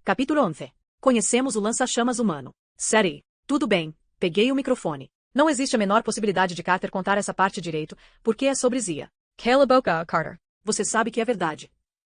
Capítulo 11. Conhecemos o lança-chamas humano. Série. Tudo bem, peguei o microfone. Não existe a menor possibilidade de Carter contar essa parte direito, porque é sobre Zia. Cala a boca, Carter. Você sabe que é verdade.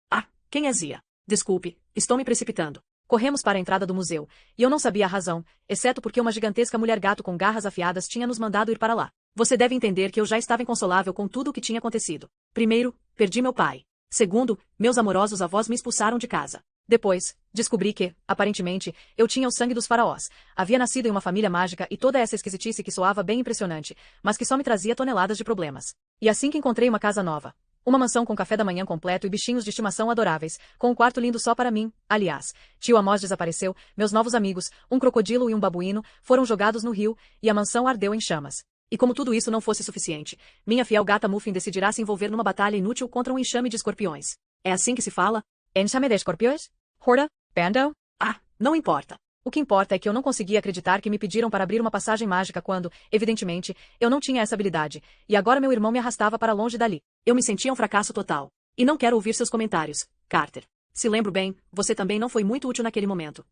Ah, quem é Zia? Desculpe, estou me precipitando. Corremos para a entrada do museu, e eu não sabia a razão, exceto porque uma gigantesca mulher-gato com garras afiadas tinha nos mandado ir para lá. Você deve entender que eu já estava inconsolável com tudo o que tinha acontecido. Primeiro, perdi meu pai. Segundo, meus amorosos avós me expulsaram de casa. Depois, descobri que, aparentemente, eu tinha o sangue dos faraós. Havia nascido em uma família mágica e toda essa esquisitice que soava bem impressionante, mas que só me trazia toneladas de problemas. E assim que encontrei uma casa nova. Uma mansão com café da manhã completo e bichinhos de estimação adoráveis, com um quarto lindo só para mim, aliás. Tio Amós desapareceu, meus novos amigos, um crocodilo e um babuíno, foram jogados no rio, e a mansão ardeu em chamas. E como tudo isso não fosse suficiente, minha fiel gata Muffin decidirá se envolver numa batalha inútil contra um enxame de escorpiões. É assim que se fala? Enxame de escorpiões? Horda? Bando? Ah, não importa. O que importa é que eu não conseguia acreditar que me pediram para abrir uma passagem mágica quando, evidentemente, eu não tinha essa habilidade, e agora meu irmão me arrastava para longe dali. Eu me sentia um fracasso total. E não quero ouvir seus comentários, Carter. Se lembro bem, você também não foi muito útil naquele momento.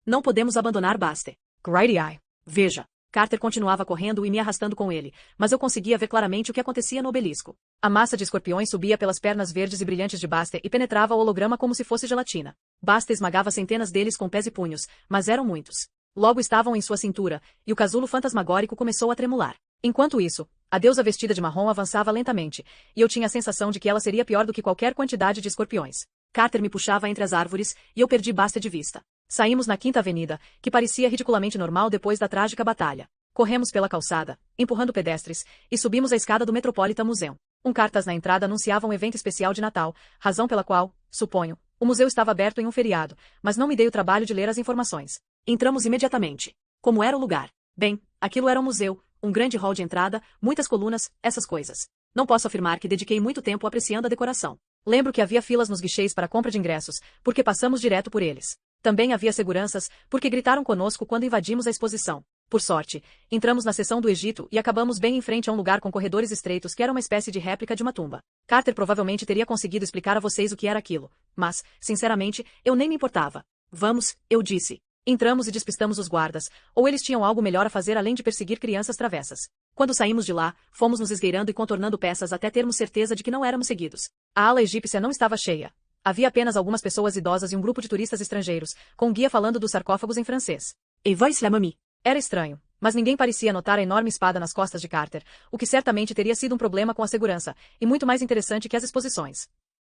Não podemos abandonar Baste. Grady Eye. Veja. Carter continuava correndo e me arrastando com ele, mas eu conseguia ver claramente o que acontecia no obelisco. A massa de escorpiões subia pelas pernas verdes e brilhantes de Baste e penetrava o holograma como se fosse gelatina. Baste esmagava centenas deles com pés e punhos, mas eram muitos. Logo estavam em sua cintura, e o casulo fantasmagórico começou a tremular. Enquanto isso, a deusa vestida de marrom avançava lentamente, e eu tinha a sensação de que ela seria pior do que qualquer quantidade de escorpiões. Carter me puxava entre as árvores, e eu perdi Baste de vista. Saímos na Quinta Avenida, que parecia ridiculamente normal depois da trágica batalha. Corremos pela calçada, empurrando pedestres, e subimos a escada do Metropolitan Museum. Um cartaz na entrada anunciava um evento especial de Natal, razão pela qual, suponho, o museu estava aberto em um feriado, mas não me dei o trabalho de ler as informações. Entramos imediatamente. Como era o lugar? Bem, aquilo era um museu, um grande hall de entrada, muitas colunas, essas coisas. Não posso afirmar que dediquei muito tempo apreciando a decoração. Lembro que havia filas nos guichês para compra de ingressos, porque passamos direto por eles. Também havia seguranças, porque gritaram conosco quando invadimos a exposição. Por sorte, entramos na seção do Egito e acabamos bem em frente a um lugar com corredores estreitos que era uma espécie de réplica de uma tumba. Carter provavelmente teria conseguido explicar a vocês o que era aquilo, mas, sinceramente, eu nem me importava. Vamos, eu disse. Entramos e despistamos os guardas, ou eles tinham algo melhor a fazer além de perseguir crianças travessas. Quando saímos de lá, fomos nos esgueirando e contornando peças até termos certeza de que não éramos seguidos. A ala egípcia não estava cheia. Havia apenas algumas pessoas idosas e um grupo de turistas estrangeiros, com um guia falando dos sarcófagos em francês. Et voici la momie. Era estranho, mas ninguém parecia notar a enorme espada nas costas de Carter, o que certamente teria sido um problema com a segurança, e muito mais interessante que as exposições.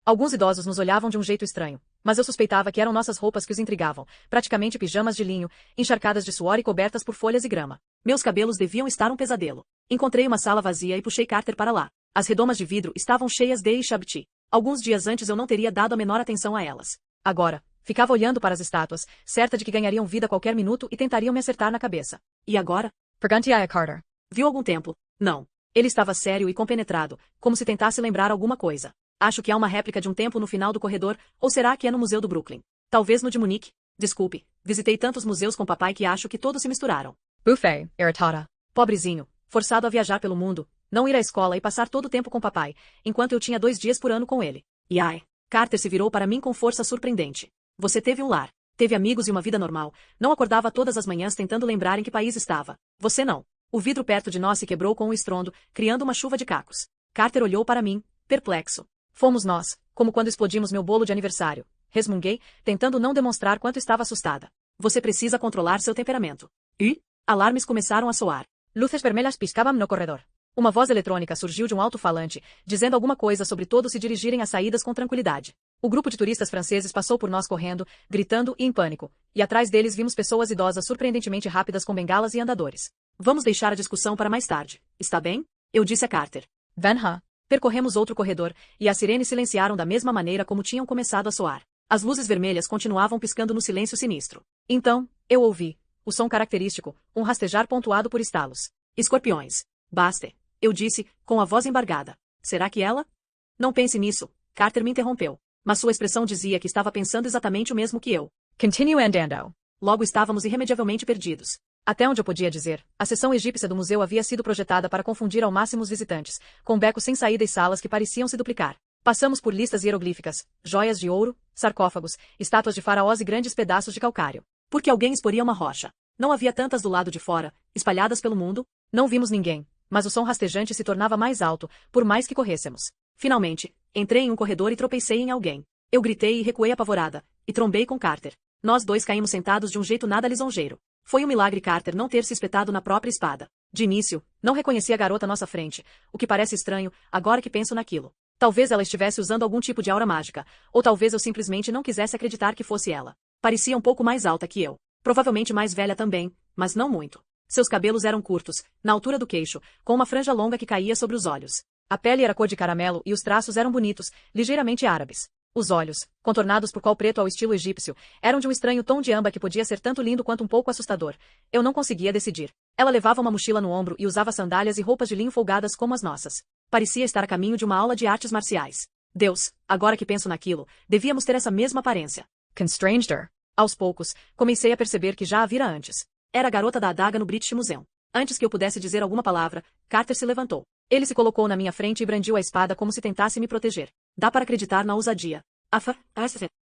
Alguns idosos nos olhavam de um jeito estranho, mas eu suspeitava que eram nossas roupas que os intrigavam, praticamente pijamas de linho, encharcadas de suor e cobertas por folhas e grama. Meus cabelos deviam estar um pesadelo. Encontrei uma sala vazia e puxei Carter para lá. As redomas de vidro estavam cheias de Shabti. Alguns dias antes eu não teria dado a menor atenção a elas. Agora, ficava olhando para as estátuas, certa de que ganhariam vida a qualquer minuto e tentariam me acertar na cabeça. E agora? Perguntei a Carter. Viu algum templo? Não. Ele estava sério e compenetrado, como se tentasse lembrar alguma coisa. Acho que há uma réplica de um templo no final do corredor, ou será que é no Museu do Brooklyn? Talvez no de Munique? Desculpe, visitei tantos museus com papai que acho que todos se misturaram. Buffet, irritada. Pobrezinho, forçado a viajar pelo mundo, não ir à escola e passar todo o tempo com papai, enquanto eu tinha 2 dias por ano com ele. E ai, Carter se virou para mim com força surpreendente. Você teve um lar, teve amigos e uma vida normal, não acordava todas as manhãs tentando lembrar em que país estava. Você não. O vidro perto de nós se quebrou com um estrondo, criando uma chuva de cacos. Carter olhou para mim, perplexo. Fomos nós, como quando explodimos meu bolo de aniversário. Resmunguei, tentando não demonstrar quanto estava assustada. Você precisa controlar seu temperamento. E? Alarmes começaram a soar. Luzes vermelhas piscavam no corredor. Uma voz eletrônica surgiu de um alto-falante, dizendo alguma coisa sobre todos se dirigirem às saídas com tranquilidade. O grupo de turistas franceses passou por nós correndo, gritando e em pânico, e atrás deles vimos pessoas idosas surpreendentemente rápidas com bengalas e andadores. Vamos deixar a discussão para mais tarde, está bem? Eu disse a Carter. Van-ha. Percorremos outro corredor, e as sirenes silenciaram da mesma maneira como tinham começado a soar. As luzes vermelhas continuavam piscando no silêncio sinistro. Então, eu ouvi, o som característico, um rastejar pontuado por estalos. Escorpiões. Baste. Eu disse, com a voz embargada. Será que ela? Não pense nisso, Carter me interrompeu. Mas sua expressão dizia que estava pensando exatamente o mesmo que eu. Continue andando. Logo estávamos irremediavelmente perdidos. Até onde eu podia dizer, a seção egípcia do museu havia sido projetada para confundir ao máximo os visitantes, com becos sem saída e salas que pareciam se duplicar. Passamos por listas hieroglíficas, joias de ouro, sarcófagos, estátuas de faraós e grandes pedaços de calcário. Porque alguém exporia uma rocha. Não havia tantas do lado de fora, espalhadas pelo mundo? Não vimos ninguém, mas o som rastejante se tornava mais alto, por mais que corrêssemos. Finalmente, entrei em um corredor e tropecei em alguém. Eu gritei e recuei apavorada, e trombei com Carter. Nós dois caímos sentados de um jeito nada lisonjeiro. Foi um milagre Carter não ter se espetado na própria espada. De início, não reconheci a garota à nossa frente, o que parece estranho, agora que penso naquilo. Talvez ela estivesse usando algum tipo de aura mágica, ou talvez eu simplesmente não quisesse acreditar que fosse ela. Parecia um pouco mais alta que eu. Provavelmente mais velha também, mas não muito. Seus cabelos eram curtos, na altura do queixo, com uma franja longa que caía sobre os olhos. A pele era cor de caramelo e os traços eram bonitos, ligeiramente árabes. Os olhos, contornados por col preto ao estilo egípcio, eram de um estranho tom de âmbar que podia ser tanto lindo quanto um pouco assustador. Eu não conseguia decidir. Ela levava uma mochila no ombro e usava sandálias e roupas de linho folgadas como as nossas. Parecia estar a caminho de uma aula de artes marciais. Deus, agora que penso naquilo, devíamos ter essa mesma aparência. Constranged her. Aos poucos, comecei a perceber que já a vira antes. Era a garota da adaga no British Museum. Antes que eu pudesse dizer alguma palavra, Carter se levantou. Ele se colocou na minha frente e brandiu a espada como se tentasse me proteger. Dá para acreditar na ousadia.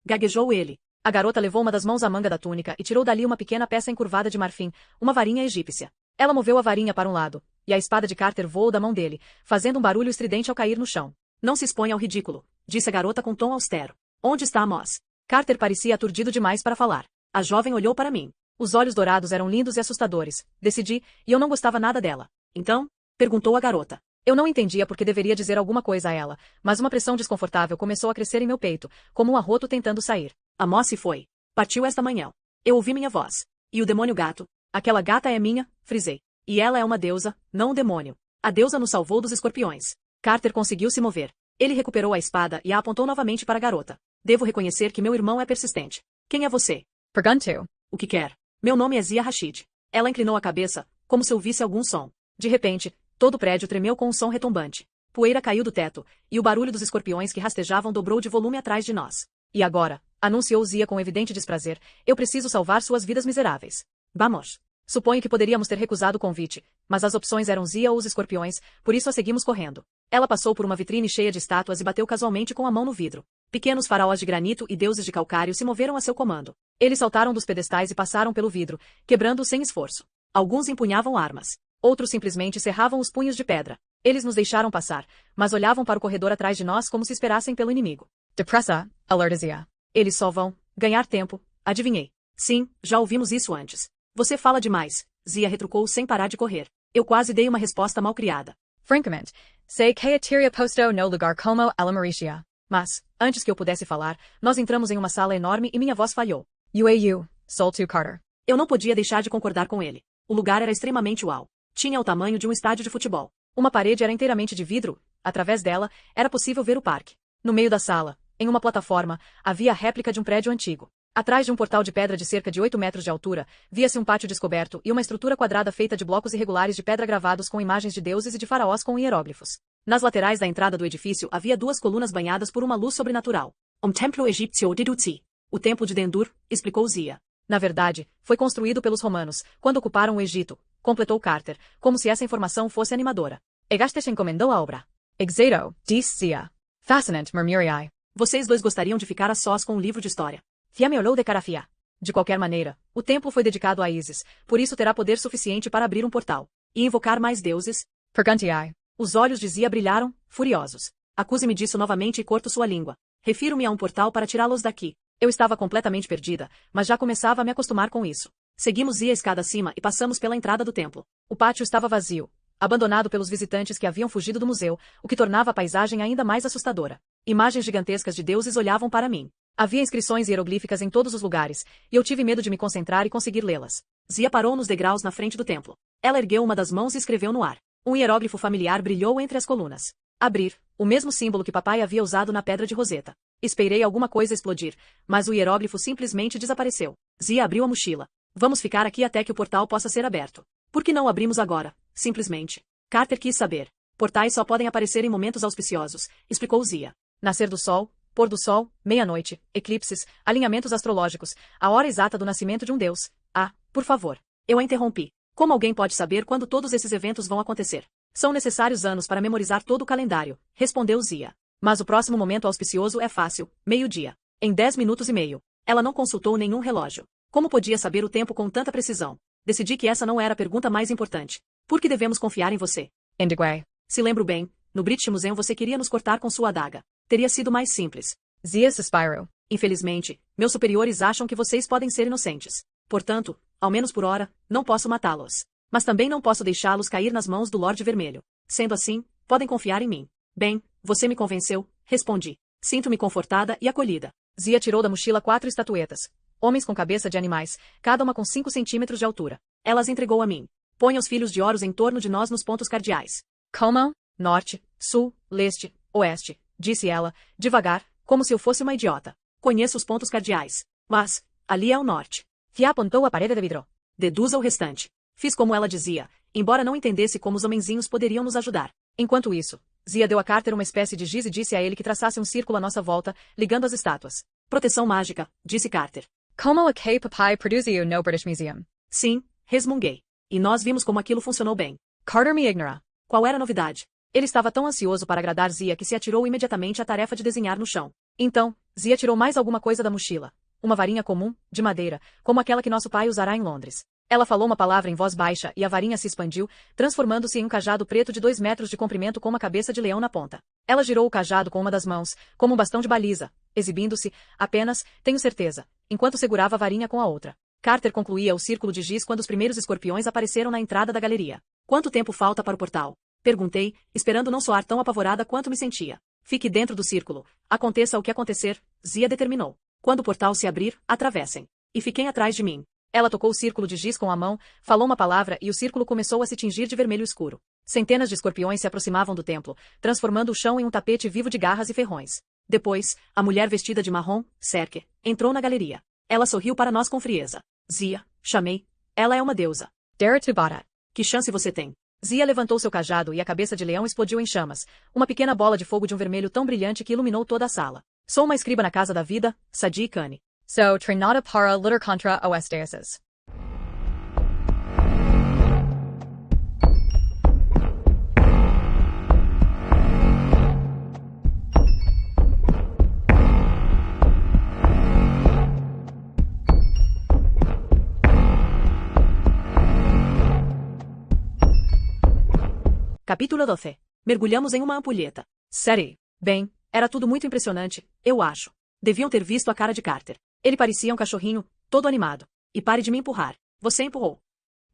Gaguejou ele. A garota levou uma das mãos à manga da túnica e tirou dali uma pequena peça encurvada de marfim, uma varinha egípcia. Ela moveu a varinha para um lado, e a espada de Carter voou da mão dele, fazendo um barulho estridente ao cair no chão. Não se exponha ao ridículo, disse a garota com tom austero. Onde está a Moss? Carter parecia aturdido demais para falar. A jovem olhou para mim. Os olhos dourados eram lindos e assustadores, decidi, e eu não gostava nada dela. Então? Perguntou a garota. Eu não entendia porque deveria dizer alguma coisa a ela, mas uma pressão desconfortável começou a crescer em meu peito, como um arroto tentando sair. A Moss se foi. Partiu esta manhã. Eu ouvi minha voz. E o demônio gato? Aquela gata é minha, frisei. E ela é uma deusa, não um demônio. A deusa nos salvou dos escorpiões. Carter conseguiu se mover. Ele recuperou a espada e a apontou novamente para a garota. Devo reconhecer que meu irmão é persistente. Quem é você? Perguntou. O que quer? Meu nome é Zia Rashid. Ela inclinou a cabeça, como se ouvisse algum som. De repente, todo o prédio tremeu com um som retumbante. Poeira caiu do teto, e o barulho dos escorpiões que rastejavam dobrou de volume atrás de nós. E agora, anunciou Zia com evidente desprazer, eu preciso salvar suas vidas miseráveis. Vamos. Suponho que poderíamos ter recusado o convite, mas as opções eram Zia ou os escorpiões, por isso a seguimos correndo. Ela passou por uma vitrine cheia de estátuas e bateu casualmente com a mão no vidro. Pequenos faraós de granito e deuses de calcário se moveram a seu comando. Eles saltaram dos pedestais e passaram pelo vidro, quebrando-o sem esforço. Alguns empunhavam armas. Outros simplesmente cerravam os punhos de pedra. Eles nos deixaram passar, mas olhavam para o corredor atrás de nós como se esperassem pelo inimigo. Depressa, alerta Zia. Eles só vão ganhar tempo, adivinhei. Sim, já ouvimos isso antes. Você fala demais, Zia retrucou sem parar de correr. Eu quase dei uma resposta malcriada. Francamente, sei que a teria posto no lugar como ela merecia. Mas, antes que eu pudesse falar, nós entramos em uma sala enorme e minha voz falhou. UAU, soltou Carter. Eu não podia deixar de concordar com ele. O lugar era extremamente uau. Tinha o tamanho de um estádio de futebol. Uma parede era inteiramente de vidro, através dela, era possível ver o parque. No meio da sala, em uma plataforma, havia a réplica de um prédio antigo. Atrás de um portal de pedra de cerca de 8 metros de altura, via-se um pátio descoberto e uma estrutura quadrada feita de blocos irregulares de pedra gravados com imagens de deuses e de faraós com hieróglifos. Nas laterais da entrada do edifício havia duas colunas banhadas por uma luz sobrenatural. Templo egípcio de Dutsi. O templo de Dendur, explicou Zia. Na verdade, foi construído pelos romanos, quando ocuparam o Egito, completou Carter, como se essa informação fosse animadora. Egastes encomendou a obra. Exeto, disse Zia. Fascinante, murmuriai. Vocês dois gostariam de ficar a sós com um livro de história. Fia me olhou de cara fia. De qualquer maneira, o templo foi dedicado a Isis, por isso terá poder suficiente para abrir um portal. E invocar mais deuses? Perguntai. Os olhos de Zia brilharam, furiosos. Acuse-me disso novamente e corto sua língua. Refiro-me a um portal para tirá-los daqui. Eu estava completamente perdida, mas já começava a me acostumar com isso. Seguimos Zia a escada acima e passamos pela entrada do templo. O pátio estava vazio, abandonado pelos visitantes que haviam fugido do museu, o que tornava a paisagem ainda mais assustadora. Imagens gigantescas de deuses olhavam para mim. Havia inscrições hieroglíficas em todos os lugares, e eu tive medo de me concentrar e conseguir lê-las. Zia parou nos degraus na frente do templo. Ela ergueu uma das mãos e escreveu no ar. Um hieróglifo familiar brilhou entre as colunas. Abrir, o mesmo símbolo que papai havia usado na pedra de Roseta. Esperei alguma coisa explodir, mas o hieróglifo simplesmente desapareceu. Zia abriu a mochila. Vamos ficar aqui até que o portal possa ser aberto. Por que não abrimos agora? Simplesmente. Carter quis saber. Portais só podem aparecer em momentos auspiciosos, explicou Zia. Nascer do sol, pôr do sol, meia-noite, eclipses, alinhamentos astrológicos, a hora exata do nascimento de um deus. Ah, por favor. Eu a interrompi. Como alguém pode saber quando todos esses eventos vão acontecer? São necessários anos para memorizar todo o calendário, respondeu Zia. Mas o próximo momento auspicioso é fácil, meio-dia. Em 10 minutos e meio. Ela não consultou nenhum relógio. Como podia saber o tempo com tanta precisão? Decidi que essa não era a pergunta mais importante. Por que devemos confiar em você? Indigue. Se lembro bem, no British Museum você queria nos cortar com sua adaga. Teria sido mais simples. Zia suspirou. Infelizmente, meus superiores acham que vocês podem ser inocentes. Portanto, ao menos por hora, não posso matá-los. Mas também não posso deixá-los cair nas mãos do Lorde Vermelho. Sendo assim, podem confiar em mim. Bem, você me convenceu, respondi. Sinto-me confortada e acolhida. Zia tirou da mochila 4 estatuetas. Homens com cabeça de animais, cada uma com 5 centímetros de altura. Elas entregou a mim. Ponha os filhos de Horus em torno de nós nos pontos cardeais. Como? Norte, sul, leste, oeste, disse ela, devagar, como se eu fosse uma idiota. Conheço os pontos cardeais. Mas, ali é o norte. Zia apontou a parede de vidro. Deduza o restante. Fiz como ela dizia, embora não entendesse como os homenzinhos poderiam nos ajudar. Enquanto isso, Zia deu a Carter uma espécie de giz e disse a ele que traçasse um círculo à nossa volta, ligando as estátuas. Proteção mágica, disse Carter. Como a K papai produziu no British Museum? Sim, resmunguei. E nós vimos como aquilo funcionou bem. Carter me ignora. Qual era a novidade? Ele estava tão ansioso para agradar Zia que se atirou imediatamente à tarefa de desenhar no chão. Então, Zia tirou mais alguma coisa da mochila. Uma varinha comum, de madeira, como aquela que nosso pai usará em Londres. Ela falou uma palavra em voz baixa e a varinha se expandiu, transformando-se em um cajado preto de 2 metros de comprimento com uma cabeça de leão na ponta. Ela girou o cajado com uma das mãos, como um bastão de baliza, exibindo-se, apenas, tenho certeza, enquanto segurava a varinha com a outra. Carter concluía o círculo de giz quando os primeiros escorpiões apareceram na entrada da galeria. Quanto tempo falta para o portal? Perguntei, esperando não soar tão apavorada quanto me sentia. Fique dentro do círculo. Aconteça o que acontecer, Zia determinou. Quando o portal se abrir, atravessem. E fiquem atrás de mim. Ela tocou o círculo de giz com a mão, falou uma palavra e o círculo começou a se tingir de vermelho escuro. Centenas de escorpiões se aproximavam do templo, transformando o chão em um tapete vivo de garras e ferrões. Depois, a mulher vestida de marrom, Serke, entrou na galeria. Ela sorriu para nós com frieza. Zia, chamei. Ela é uma deusa. Deretubara. Que chance você tem? Zia levantou seu cajado e a cabeça de leão explodiu em chamas, uma pequena bola de fogo de um vermelho tão brilhante que iluminou toda a sala. Sou uma escriba na casa da vida, Sadi Kani. So, trinata para lutar contra os deuses. Capítulo 12. Mergulhamos em uma ampulheta. Série. Bem, era tudo muito impressionante, eu acho. Deviam ter visto a cara de Carter. Ele parecia um cachorrinho, todo animado. E pare de me empurrar. Você empurrou.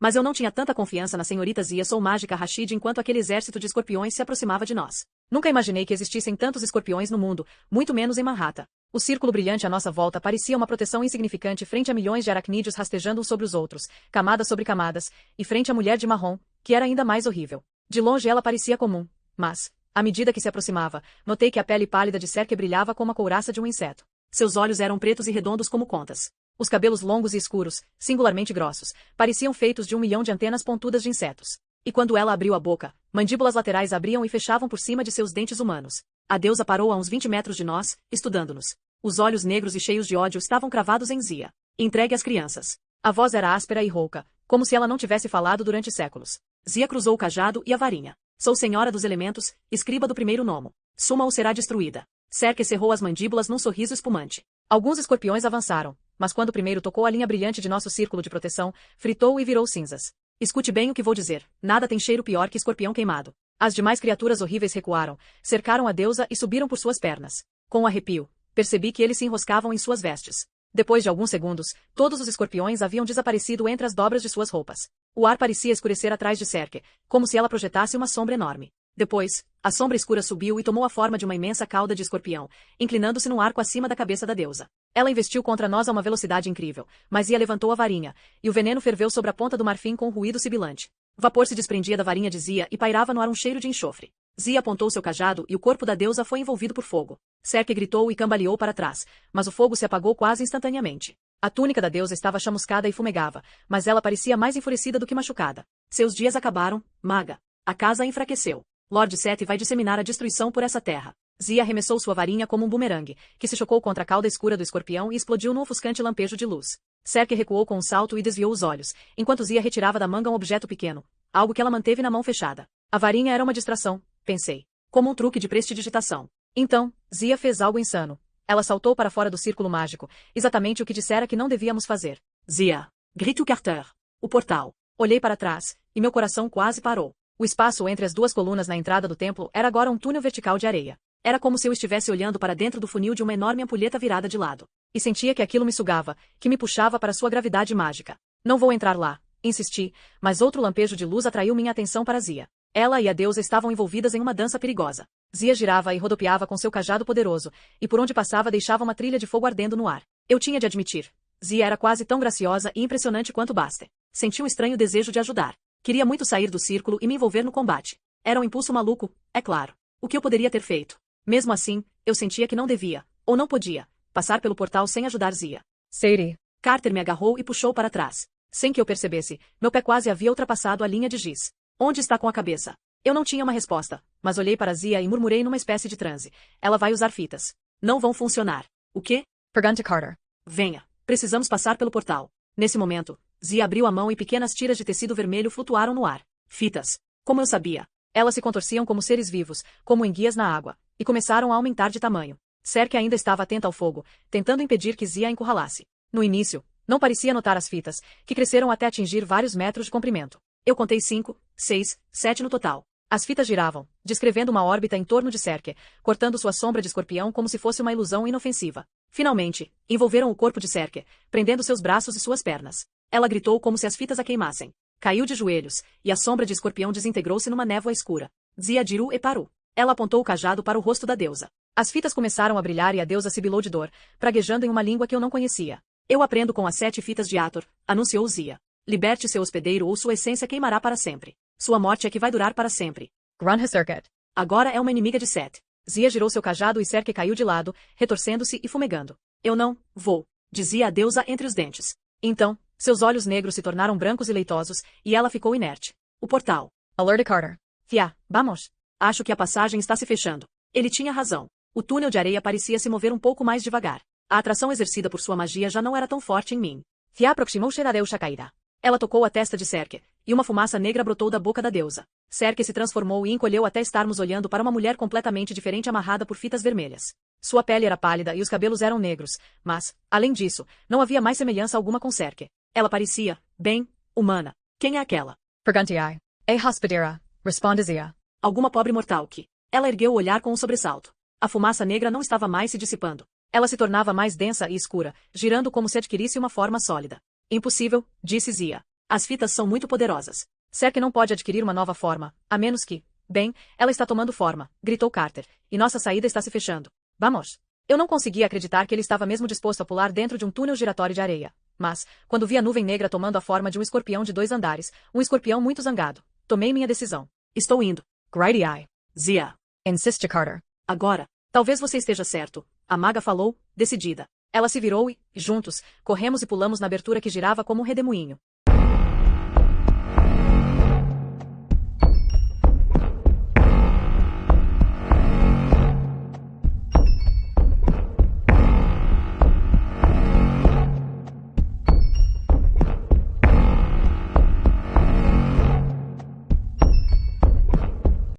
Mas eu não tinha tanta confiança na senhorita Zia Sou Mágica Rashid enquanto aquele exército de escorpiões se aproximava de nós. Nunca imaginei que existissem tantos escorpiões no mundo, muito menos em Manhattan. O círculo brilhante à nossa volta parecia uma proteção insignificante frente a milhões de aracnídeos rastejando uns sobre os outros, camadas sobre camadas, e frente à mulher de marrom, que era ainda mais horrível. De longe ela parecia comum, mas, à medida que se aproximava, notei que a pele pálida de Serke brilhava como a couraça de um inseto. Seus olhos eram pretos e redondos como contas. Os cabelos longos e escuros, singularmente grossos, pareciam feitos de 1 milhão de antenas pontudas de insetos. E quando ela abriu a boca, mandíbulas laterais abriam e fechavam por cima de seus dentes humanos. A deusa parou a uns 20 metros de nós, estudando-nos. Os olhos negros e cheios de ódio estavam cravados em Zia. Entregue às crianças. A voz era áspera e rouca, como se ela não tivesse falado durante séculos. Zia cruzou o cajado e a varinha. Sou senhora dos elementos, escriba do primeiro nomo. Suma ou será destruída. Serke cerrou as mandíbulas num sorriso espumante. Alguns escorpiões avançaram, mas quando o primeiro tocou a linha brilhante de nosso círculo de proteção, fritou e virou cinzas. Escute bem o que vou dizer. Nada tem cheiro pior que escorpião queimado. As demais criaturas horríveis recuaram, cercaram a deusa e subiram por suas pernas. Com um arrepio, percebi que eles se enroscavam em suas vestes. Depois de alguns segundos, todos os escorpiões haviam desaparecido entre as dobras de suas roupas. O ar parecia escurecer atrás de Serke, como se ela projetasse uma sombra enorme. Depois, a sombra escura subiu e tomou a forma de uma imensa cauda de escorpião, inclinando-se num arco acima da cabeça da deusa. Ela investiu contra nós a uma velocidade incrível, mas Zia levantou a varinha, e o veneno ferveu sobre a ponta do marfim com um ruído sibilante. Vapor se desprendia da varinha de Zia e pairava no ar um cheiro de enxofre. Zia apontou seu cajado e o corpo da deusa foi envolvido por fogo. Serke gritou e cambaleou para trás, mas o fogo se apagou quase instantaneamente. A túnica da deusa estava chamuscada e fumegava, mas ela parecia mais enfurecida do que machucada. Seus dias acabaram, maga. A casa enfraqueceu. Lord Seth vai disseminar a destruição por essa terra. Zia arremessou sua varinha como um bumerangue, que se chocou contra a cauda escura do escorpião e explodiu num ofuscante lampejo de luz. Serke recuou com um salto e desviou os olhos, enquanto Zia retirava da manga um objeto pequeno, algo que ela manteve na mão fechada. A varinha era uma distração, pensei. Como um truque de prestidigitação. Então, Zia fez algo insano. Ela saltou para fora do círculo mágico, exatamente o que dissera que não devíamos fazer. Zia! Grite o Carter. O portal. Olhei para trás, e meu coração quase parou. O espaço entre as duas colunas na entrada do templo era agora um túnel vertical de areia. Era como se eu estivesse olhando para dentro do funil de uma enorme ampulheta virada de lado. E sentia que aquilo me sugava, que me puxava para sua gravidade mágica. Não vou entrar lá, insisti, mas outro lampejo de luz atraiu minha atenção para Zia. Ela e a deusa estavam envolvidas em uma dança perigosa. Zia girava e rodopiava com seu cajado poderoso, e por onde passava deixava uma trilha de fogo ardendo no ar. Eu tinha de admitir. Zia era quase tão graciosa e impressionante quanto Baster. Senti um estranho desejo de ajudar. Queria muito sair do círculo e me envolver no combate. Era um impulso maluco, é claro. O que eu poderia ter feito? Mesmo assim, eu sentia que não devia, ou não podia, passar pelo portal sem ajudar Zia. Sadie. Carter me agarrou e puxou para trás. Sem que eu percebesse, meu pé quase havia ultrapassado a linha de giz. Onde está com a cabeça? Eu não tinha uma resposta, mas olhei para Zia e murmurei numa espécie de transe. Ela vai usar fitas. Não vão funcionar. O quê? Pergunta Carter. Venha. Precisamos passar pelo portal. Nesse momento, Zia abriu a mão e pequenas tiras de tecido vermelho flutuaram no ar. Fitas. Como eu sabia. Elas se contorciam como seres vivos, como enguias na água, e começaram a aumentar de tamanho. Cerque ainda estava atenta ao fogo, tentando impedir que Zia a encurralasse. No início, não parecia notar as fitas, que cresceram até atingir vários metros de comprimento. Eu contei 5, 6, 7 no total. As fitas giravam, descrevendo uma órbita em torno de Cerque, cortando sua sombra de escorpião como se fosse uma ilusão inofensiva. Finalmente, envolveram o corpo de Cerque, prendendo seus braços e suas pernas. Ela gritou como se as fitas a queimassem. Caiu de joelhos, e a sombra de escorpião desintegrou-se numa névoa escura. Zia Diru e parou. Ela apontou o cajado para o rosto da deusa. As fitas começaram a brilhar e a deusa sibilou de dor, praguejando em uma língua que eu não conhecia. Eu aprendo com as 7 fitas de Ator, anunciou Zia. Liberte seu hospedeiro ou sua essência queimará para sempre. Sua morte é que vai durar para sempre. Grunha Circuit. Agora é uma inimiga de Set. Zia girou seu cajado e Cerque caiu de lado, retorcendo-se e fumegando. Eu não vou, dizia a deusa entre os dentes. Então, seus olhos negros se tornaram brancos e leitosos, e ela ficou inerte. O portal. Alerta Carter. Fia, vamos. Acho que a passagem está se fechando. Ele tinha razão. O túnel de areia parecia se mover um pouco mais devagar. A atração exercida por sua magia já não era tão forte em mim. Fia aproximou-se da deusa caída. Ela tocou a testa de Cerque, e uma fumaça negra brotou da boca da deusa. Cerque se transformou e encolheu até estarmos olhando para uma mulher completamente diferente amarrada por fitas vermelhas. Sua pele era pálida e os cabelos eram negros, mas, além disso, não havia mais semelhança alguma com Cerque. Ela parecia, bem, humana. Quem é aquela? Pergunta-ai. É hospedeira. Responde Zia. Alguma pobre mortal que... Ela ergueu o olhar com um sobressalto. A fumaça negra não estava mais se dissipando. Ela se tornava mais densa e escura, girando como se adquirisse uma forma sólida. Impossível, disse Zia. As fitas são muito poderosas. Cerque não pode adquirir uma nova forma, a menos que... Bem, ela está tomando forma, gritou Carter, e nossa saída está se fechando. Vamos. Eu não conseguia acreditar que ele estava mesmo disposto a pular dentro de um túnel giratório de areia. Mas, quando vi a nuvem negra tomando a forma de um escorpião de 2 andares, um escorpião muito zangado, tomei minha decisão. Estou indo. Grady Eye. Zia. Insiste Carter. Agora. Talvez você esteja certo. A maga falou, decidida. Ela se virou e, juntos, corremos e pulamos na abertura que girava como um redemoinho.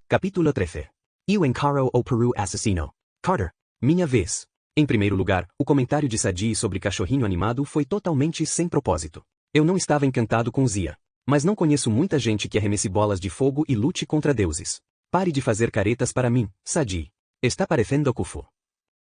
Capítulo 13. Eu encaro o Peru assassino. Carter. Minha vez. Em primeiro lugar, o comentário de Sadie sobre cachorrinho animado foi totalmente sem propósito. Eu não estava encantado com Zia. Mas não conheço muita gente que arremesse bolas de fogo e lute contra deuses. Pare de fazer caretas para mim, Sadie. Está parecendo Kufo.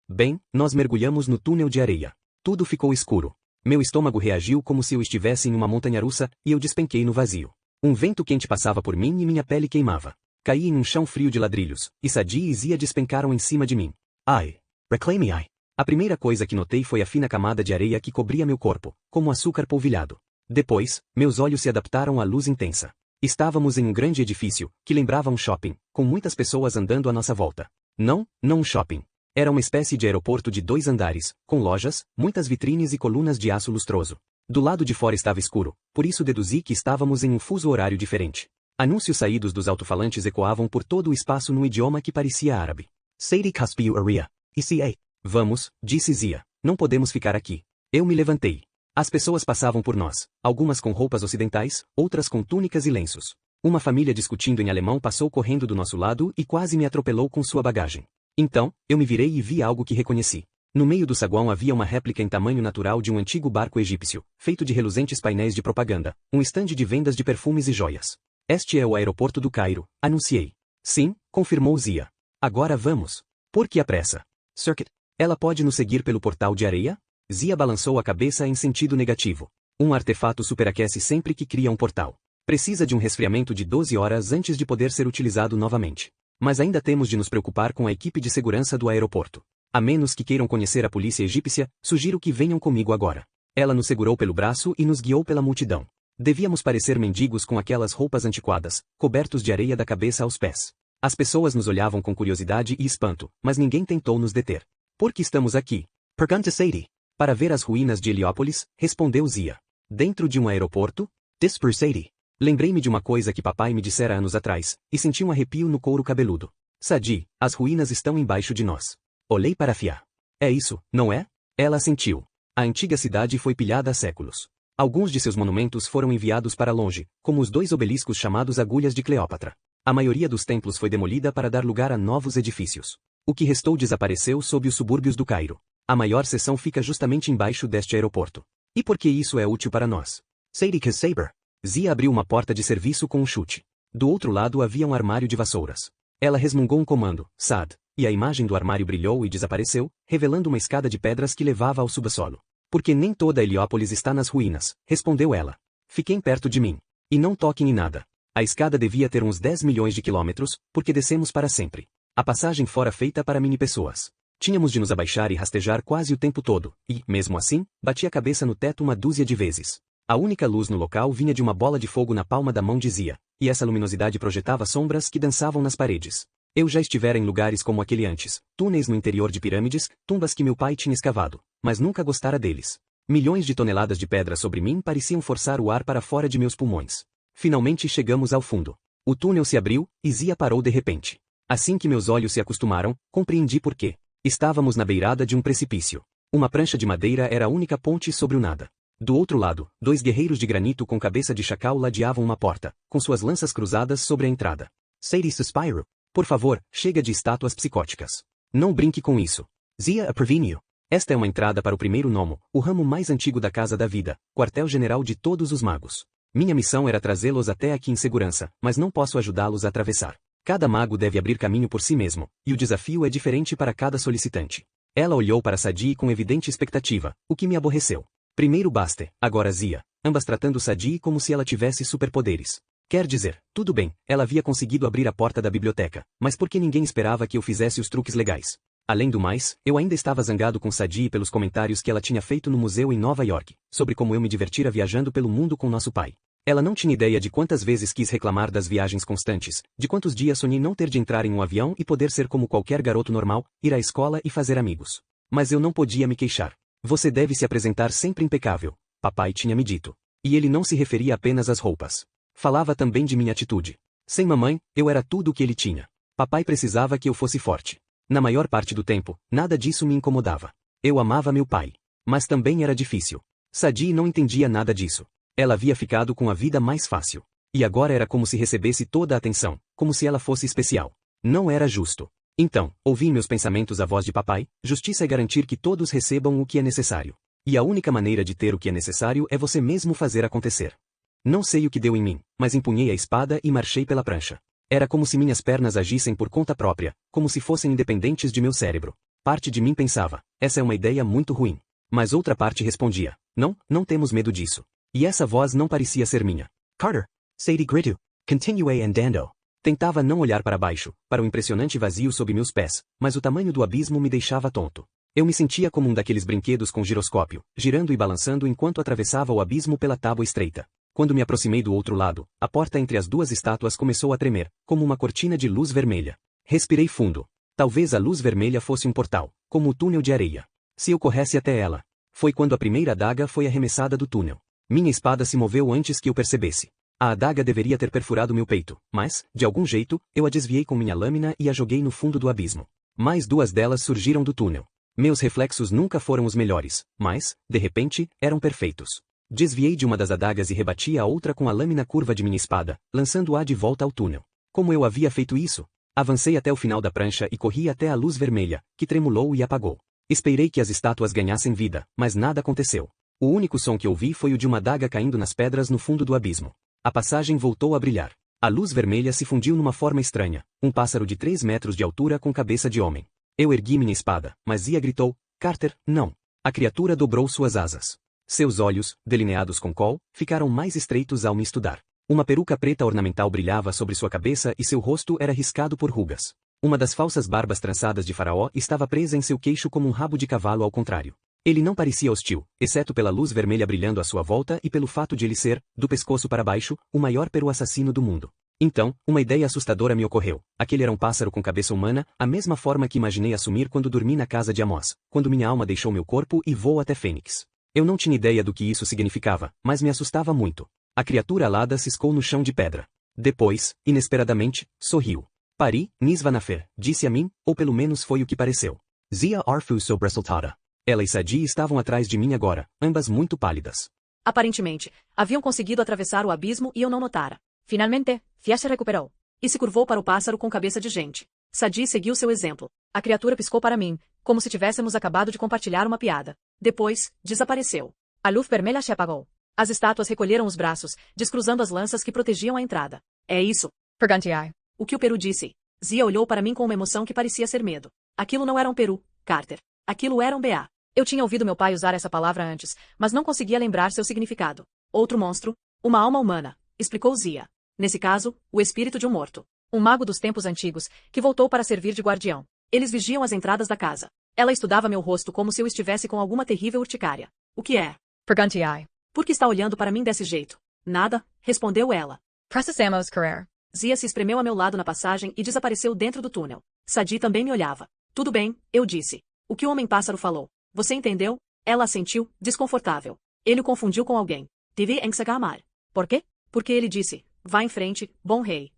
Bem, nós mergulhamos no túnel de areia. Tudo ficou escuro. Meu estômago reagiu como se eu estivesse em uma montanha-russa e eu despenquei no vazio. Um vento quente passava por mim e minha pele queimava. Caí em um chão frio de ladrilhos, e Sadie e Zia despencaram em cima de mim. Ai! Reclame-ai! A primeira coisa que notei foi a fina camada de areia que cobria meu corpo, como açúcar polvilhado. Depois, meus olhos se adaptaram à luz intensa. Estávamos em um grande edifício, que lembrava um shopping, com muitas pessoas andando à nossa volta. Não um shopping. Era uma espécie de aeroporto de 2 andares, com lojas, muitas vitrines e colunas de aço lustroso. Do lado de fora estava escuro, por isso deduzi que estávamos em um fuso horário diferente. Anúncios saídos dos alto-falantes ecoavam por todo o espaço num idioma que parecia árabe. Sadie cuspiu Aria. ICA. Vamos, disse Zia. Não podemos ficar aqui. Eu me levantei. As pessoas passavam por nós, algumas com roupas ocidentais, outras com túnicas e lenços. Uma família discutindo em alemão passou correndo do nosso lado e quase me atropelou com sua bagagem. Então, eu me virei e vi algo que reconheci. No meio do saguão havia uma réplica em tamanho natural de um antigo barco egípcio, feito de reluzentes painéis de propaganda, um estande de vendas de perfumes e joias. Este é o aeroporto do Cairo, anunciei. Sim, confirmou Zia. Agora vamos. Por que a pressa? Circuit. Ela pode nos seguir pelo portal de areia? Zia balançou a cabeça em sentido negativo. Um artefato superaquece sempre que cria um portal. Precisa de um resfriamento de 12 horas antes de poder ser utilizado novamente. Mas ainda temos de nos preocupar com a equipe de segurança do aeroporto. A menos que queiram conhecer a polícia egípcia, sugiro que venham comigo agora. Ela nos segurou pelo braço e nos guiou pela multidão. Devíamos parecer mendigos com aquelas roupas antiquadas, cobertos de areia da cabeça aos pés. As pessoas nos olhavam com curiosidade e espanto, mas ninguém tentou nos deter. Por que estamos aqui? Pergunta Sadie. Para ver as ruínas de Heliópolis, respondeu Zia. Dentro de um aeroporto? Dispar Sadie. Lembrei-me de uma coisa que papai me dissera anos atrás, e senti um arrepio no couro cabeludo. Sadie, as ruínas estão embaixo de nós. Olhei para Fia. É isso, não é? Ela assentiu. A antiga cidade foi pilhada há séculos. Alguns de seus monumentos foram enviados para longe, como os 2 obeliscos chamados Agulhas de Cleópatra. A maioria dos templos foi demolida para dar lugar a novos edifícios. O que restou desapareceu sob os subúrbios do Cairo. A maior seção fica justamente embaixo deste aeroporto. E por que isso é útil para nós? Sadie Saber. Zia abriu uma porta de serviço com um chute. Do outro lado havia um armário de vassouras. Ela resmungou um comando, SAD. E a imagem do armário brilhou e desapareceu, revelando uma escada de pedras que levava ao subsolo. Porque nem toda Heliópolis está nas ruínas, respondeu ela. Fiquem perto de mim. E não toquem em nada. A escada devia ter uns 10 milhões de quilômetros, porque descemos para sempre. A passagem fora feita para mini-pessoas. Tínhamos de nos abaixar e rastejar quase o tempo todo, e, mesmo assim, bati a cabeça no teto uma dúzia de vezes. A única luz no local vinha de uma bola de fogo na palma da mão de Zia, e essa luminosidade projetava sombras que dançavam nas paredes. Eu já estivera em lugares como aquele antes, túneis no interior de pirâmides, tumbas que meu pai tinha escavado, mas nunca gostara deles. Milhões de toneladas de pedra sobre mim pareciam forçar o ar para fora de meus pulmões. Finalmente chegamos ao fundo. O túnel se abriu, e Zia parou de repente. Assim que meus olhos se acostumaram, compreendi por quê. Estávamos na beirada de um precipício. Uma prancha de madeira era a única ponte sobre o nada. Do outro lado, 2 guerreiros de granito com cabeça de chacal ladeavam uma porta, com suas lanças cruzadas sobre a entrada. Sadie Suspiro. Por favor, chega de estátuas psicóticas. Não brinque com isso. Zia a preveniu. Esta é uma entrada para o primeiro nomo, o ramo mais antigo da Casa da Vida, quartel-general de todos os magos. Minha missão era trazê-los até aqui em segurança, mas não posso ajudá-los a atravessar. Cada mago deve abrir caminho por si mesmo, e o desafio é diferente para cada solicitante. Ela olhou para Sadie com evidente expectativa, o que me aborreceu. Primeiro Baste, agora Zia, ambas tratando Sadie como se ela tivesse superpoderes. Quer dizer, tudo bem, ela havia conseguido abrir a porta da biblioteca, mas por que ninguém esperava que eu fizesse os truques legais? Além do mais, eu ainda estava zangado com Sadie pelos comentários que ela tinha feito no museu em Nova York, sobre como eu me divertira viajando pelo mundo com nosso pai. Ela não tinha ideia de quantas vezes quis reclamar das viagens constantes, de quantos dias sonhei não ter de entrar em um avião e poder ser como qualquer garoto normal, ir à escola e fazer amigos. Mas eu não podia me queixar. Você deve se apresentar sempre impecável, papai tinha me dito. E ele não se referia apenas às roupas. Falava também de minha atitude. Sem mamãe, eu era tudo o que ele tinha. Papai precisava que eu fosse forte. Na maior parte do tempo, nada disso me incomodava. Eu amava meu pai. Mas também era difícil. Sadie não entendia nada disso. Ela havia ficado com a vida mais fácil. E agora era como se recebesse toda a atenção, como se ela fosse especial. Não era justo. Então, ouvi em meus pensamentos a voz de papai: justiça é garantir que todos recebam o que é necessário. E a única maneira de ter o que é necessário é você mesmo fazer acontecer. Não sei o que deu em mim, mas empunhei a espada e marchei pela prancha. Era como se minhas pernas agissem por conta própria, como se fossem independentes de meu cérebro. Parte de mim pensava: essa é uma ideia muito ruim. Mas outra parte respondia: não, não temos medo disso. E essa voz não parecia ser minha. Carter. Sadie gritou. Continuei andando. Tentava não olhar para baixo, para o impressionante vazio sob meus pés, mas o tamanho do abismo me deixava tonto. Eu me sentia como um daqueles brinquedos com giroscópio, girando e balançando enquanto atravessava o abismo pela tábua estreita. Quando me aproximei do outro lado, a porta entre as 2 estátuas começou a tremer, como uma cortina de luz vermelha. Respirei fundo. Talvez a luz vermelha fosse um portal, como o túnel de areia. Se eu corresse até ela. Foi quando a primeira adaga foi arremessada do túnel. Minha espada se moveu antes que eu percebesse. A adaga deveria ter perfurado meu peito, mas, de algum jeito, eu a desviei com minha lâmina e a joguei no fundo do abismo. Mais 2 delas surgiram do túnel. Meus reflexos nunca foram os melhores, mas, de repente, eram perfeitos. Desviei de uma das adagas e rebati a outra com a lâmina curva de minha espada, lançando-a de volta ao túnel. Como eu havia feito isso? Avancei até o final da prancha e corri até a luz vermelha, que tremulou e apagou. Esperei que as estátuas ganhassem vida, mas nada aconteceu. O único som que ouvi foi o de uma adaga caindo nas pedras no fundo do abismo. A passagem voltou a brilhar. A luz vermelha se fundiu numa forma estranha, um pássaro de 3 metros de altura com cabeça de homem. Eu ergui minha espada, mas Zia gritou, Carter, não. A criatura dobrou suas asas. Seus olhos, delineados com col, ficaram mais estreitos ao me estudar. Uma peruca preta ornamental brilhava sobre sua cabeça e seu rosto era riscado por rugas. Uma das falsas barbas trançadas de Faraó estava presa em seu queixo como um rabo de cavalo ao contrário. Ele não parecia hostil, exceto pela luz vermelha brilhando à sua volta e pelo fato de ele ser, do pescoço para baixo, o maior peru assassino do mundo. Então, uma ideia assustadora me ocorreu. Aquele era um pássaro com cabeça humana, a mesma forma que imaginei assumir quando dormi na casa de Amós, quando minha alma deixou meu corpo e voou até Fênix. Eu não tinha ideia do que isso significava, mas me assustava muito. A criatura alada ciscou no chão de pedra. Depois, inesperadamente, sorriu. Pari, Nisvanafer, disse a mim, ou pelo menos foi o que pareceu. Zia Arfu sobre resultada. Ela e Sadi estavam atrás de mim agora, ambas muito pálidas. Aparentemente, haviam conseguido atravessar o abismo e eu não notara. Finalmente, Fia se recuperou. E se curvou para o pássaro com cabeça de gente. Sadi seguiu seu exemplo. A criatura piscou para mim, como se tivéssemos acabado de compartilhar uma piada. Depois, desapareceu. A luz vermelha se apagou. As estátuas recolheram os braços, descruzando as lanças que protegiam a entrada. É isso. Perguntei. O que o peru disse. Zia olhou para mim com uma emoção que parecia ser medo. Aquilo não era um peru, Carter. Aquilo era um BA. Eu tinha ouvido meu pai usar essa palavra antes, mas não conseguia lembrar seu significado. Outro monstro, uma alma humana, explicou Zia. Nesse caso, o espírito de um morto. Um mago dos tempos antigos, que voltou para servir de guardião. Eles vigiam as entradas da casa. Ela estudava meu rosto como se eu estivesse com alguma terrível urticária. O que é? Perguntei. Por que está olhando para mim desse jeito? Nada, respondeu ela. Precisamos correr. Zia se espremeu a meu lado na passagem e desapareceu dentro do túnel. Sadi também me olhava. Tudo bem, eu disse. O que o homem-pássaro falou? Você entendeu? Ela assentiu, desconfortável. Ele o confundiu com alguém. Tive em Sagamar. Por quê? Porque ele disse, vá em frente, bom rei.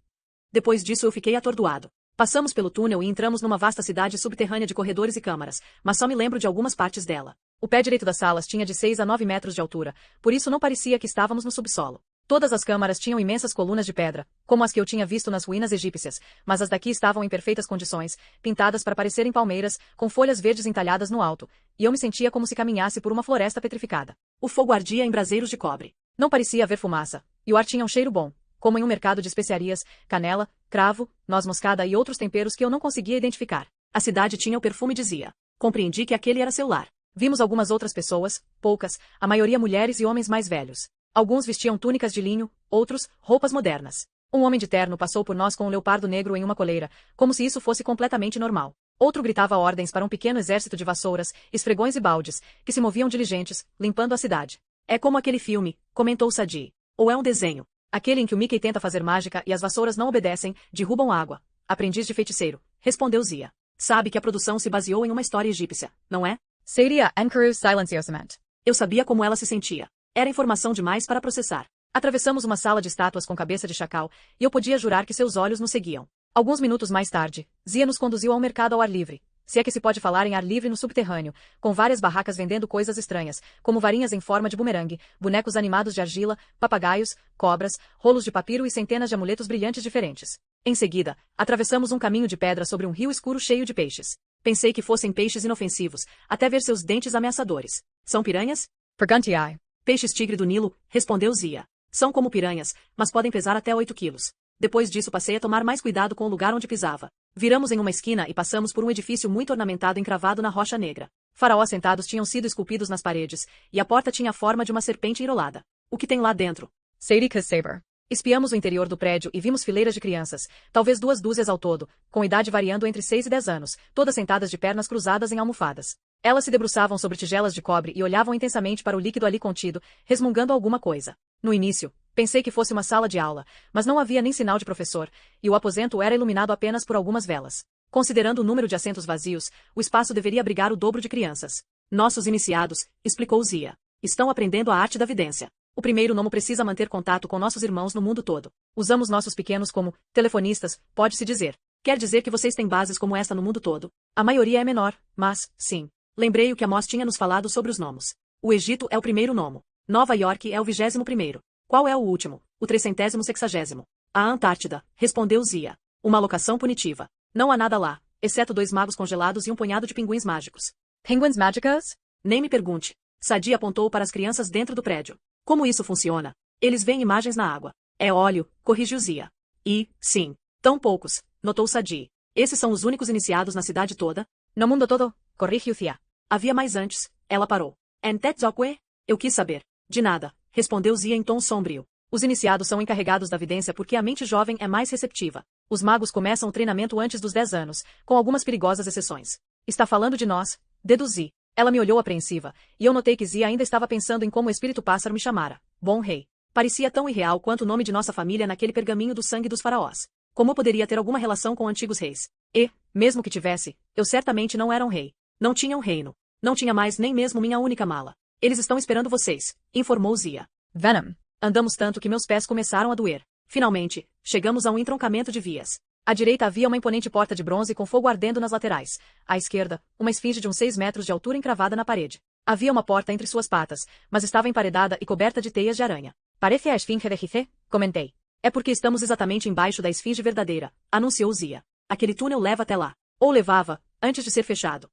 Depois disso eu fiquei atordoado. Passamos pelo túnel e entramos numa vasta cidade subterrânea de corredores e câmaras, mas só me lembro de algumas partes dela. O pé direito das salas tinha de 6 a 9 metros de altura, por isso não parecia que estávamos no subsolo. Todas as câmaras tinham imensas colunas de pedra, como as que eu tinha visto nas ruínas egípcias, mas as daqui estavam em perfeitas condições, pintadas para parecerem palmeiras, com folhas verdes entalhadas no alto, e eu me sentia como se caminhasse por uma floresta petrificada. O fogo ardia em braseiros de cobre. Não parecia haver fumaça, e o ar tinha um cheiro bom, como em um mercado de especiarias, canela, cravo, noz moscada e outros temperos que eu não conseguia identificar. A cidade tinha o perfume de Zia. Compreendi que aquele era seu lar. Vimos algumas outras pessoas, poucas, a maioria mulheres e homens mais velhos. Alguns vestiam túnicas de linho, outros, roupas modernas. Um homem de terno passou por nós com um leopardo negro em uma coleira, como se isso fosse completamente normal. Outro gritava ordens para um pequeno exército de vassouras, esfregões e baldes, que se moviam diligentes, limpando a cidade. É como aquele filme, comentou Sadi. Ou é um desenho. Aquele em que o Mickey tenta fazer mágica e as vassouras não obedecem, derrubam água. Aprendiz de feiticeiro, respondeu Zia. Sabe que a produção se baseou em uma história egípcia, não é? Seria Encru silenciosamente. Eu sabia como ela se sentia. Era informação demais para processar. Atravessamos uma sala de estátuas com cabeça de chacal, e eu podia jurar que seus olhos nos seguiam. Alguns minutos mais tarde, Zia nos conduziu a um mercado ao ar livre, se é que se pode falar em ar livre no subterrâneo, com várias barracas vendendo coisas estranhas, como varinhas em forma de bumerangue, bonecos animados de argila, papagaios, cobras, rolos de papiro e centenas de amuletos brilhantes diferentes. Em seguida, atravessamos um caminho de pedra sobre um rio escuro cheio de peixes. Pensei que fossem peixes inofensivos, até ver seus dentes ameaçadores. São piranhas? Perguntei. Peixes tigre do Nilo, respondeu Zia. São como piranhas, mas podem pesar até 8 quilos. Depois disso passei a tomar mais cuidado com o lugar onde pisava. Viramos em uma esquina e passamos por um edifício muito ornamentado encravado na rocha negra. Faraós sentados tinham sido esculpidos nas paredes, e a porta tinha a forma de uma serpente enrolada. O que tem lá dentro? Sadie Saber. Espiamos o interior do prédio e vimos fileiras de crianças, talvez 2 dúzias ao todo, com idade variando entre 6 e 10 anos, todas sentadas de pernas cruzadas em almofadas. Elas se debruçavam sobre tigelas de cobre e olhavam intensamente para o líquido ali contido, resmungando alguma coisa. No início, pensei que fosse uma sala de aula, mas não havia nem sinal de professor, e o aposento era iluminado apenas por algumas velas. Considerando o número de assentos vazios, o espaço deveria abrigar o dobro de crianças. Nossos iniciados, explicou Zia, estão aprendendo a arte da vidência. O primeiro nomo precisa manter contato com nossos irmãos no mundo todo. Usamos nossos pequenos como telefonistas, pode-se dizer. Quer dizer que vocês têm bases como esta no mundo todo? A maioria é menor, mas, sim. Lembrei o que Amós tinha nos falado sobre os nomos. O Egito é o primeiro nomo. Nova York é o 21º. Qual é o último? O 360º. A Antártida, respondeu Zia. Uma locação punitiva. Não há nada lá, exceto 2 magos congelados e um punhado de pinguins mágicos. Penguins Magicas? Nem me pergunte. Sadi apontou para as crianças dentro do prédio. Como isso funciona? Eles veem imagens na água. É óleo, corrigiu Zia. E, sim, tão poucos, notou Sadi. Esses são os únicos iniciados na cidade toda? No mundo todo, corrigiu Zia. Havia mais antes, ela parou. And that's okay? Eu quis saber. De nada, respondeu Zia em tom sombrio. Os iniciados são encarregados da vidência porque a mente jovem é mais receptiva. Os magos começam o treinamento antes dos 10 anos, com algumas perigosas exceções. Está falando de nós? Deduzi. Ela me olhou apreensiva, e eu notei que Zia ainda estava pensando em como o espírito pássaro me chamara. Bom rei. Parecia tão irreal quanto o nome de nossa família naquele pergaminho do sangue dos faraós. Como poderia ter alguma relação com antigos reis? E, mesmo que tivesse, eu certamente não era um rei. Não tinha um reino. Não tinha mais nem mesmo minha única mala. Eles estão esperando vocês, informou Zia. Venom. Andamos tanto que meus pés começaram a doer. Finalmente, chegamos a um entroncamento de vias. À direita havia uma imponente porta de bronze com fogo ardendo nas laterais. À esquerda, uma esfinge de uns 6 metros de altura encravada na parede. Havia uma porta entre suas patas, mas estava emparedada e coberta de teias de aranha. Parece a esfinge de Gizeh, comentei. É porque estamos exatamente embaixo da esfinge verdadeira, anunciou Zia. Aquele túnel leva até lá. Ou levava, antes de ser fechado.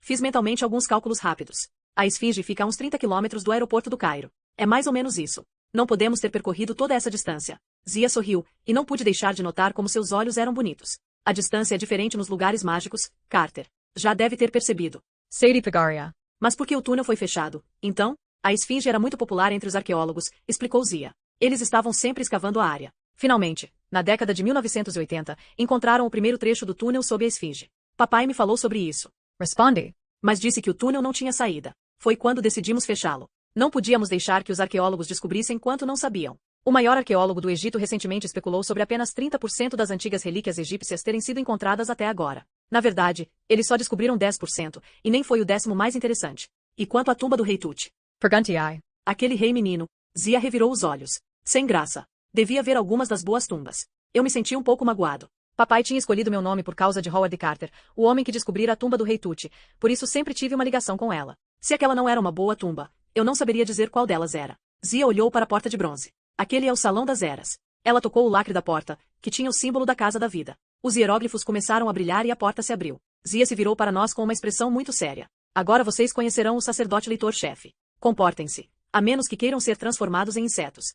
Fiz mentalmente alguns cálculos rápidos. A esfinge fica a uns 30 quilômetros do aeroporto do Cairo. É mais ou menos isso. Não podemos ter percorrido toda essa distância. Zia sorriu, e não pude deixar de notar como seus olhos eram bonitos. A distância é diferente nos lugares mágicos, Carter. Já deve ter percebido. Sadie Pegaria. Mas por que o túnel foi fechado? Então, a esfinge era muito popular entre os arqueólogos, explicou Zia. Eles estavam sempre escavando a área. Finalmente, na década de 1980, encontraram o primeiro trecho do túnel sob a esfinge. Papai me falou sobre isso. Responde. Mas disse que o túnel não tinha saída. Foi quando decidimos fechá-lo. Não podíamos deixar que os arqueólogos descobrissem quanto não sabiam. O maior arqueólogo do Egito recentemente especulou sobre apenas 30% das antigas relíquias egípcias terem sido encontradas até agora. Na verdade, eles só descobriram 10%, e nem foi o 10º mais interessante. E quanto à tumba do rei Tut? Pergunte-ai. Aquele rei menino. Zia revirou os olhos. Sem graça. Devia ver algumas das boas tumbas. Eu me senti um pouco magoado. Papai tinha escolhido meu nome por causa de Howard Carter, o homem que descobrira a tumba do rei Tut, por isso sempre tive uma ligação com ela. Se aquela não era uma boa tumba, eu não saberia dizer qual delas era. Zia olhou para a porta de bronze. Aquele é o Salão das Eras. Ela tocou o lacre da porta, que tinha o símbolo da Casa da Vida. Os hieróglifos começaram a brilhar e a porta se abriu. Zia se virou para nós com uma expressão muito séria. Agora vocês conhecerão o sacerdote leitor-chefe. Comportem-se, a menos que queiram ser transformados em insetos.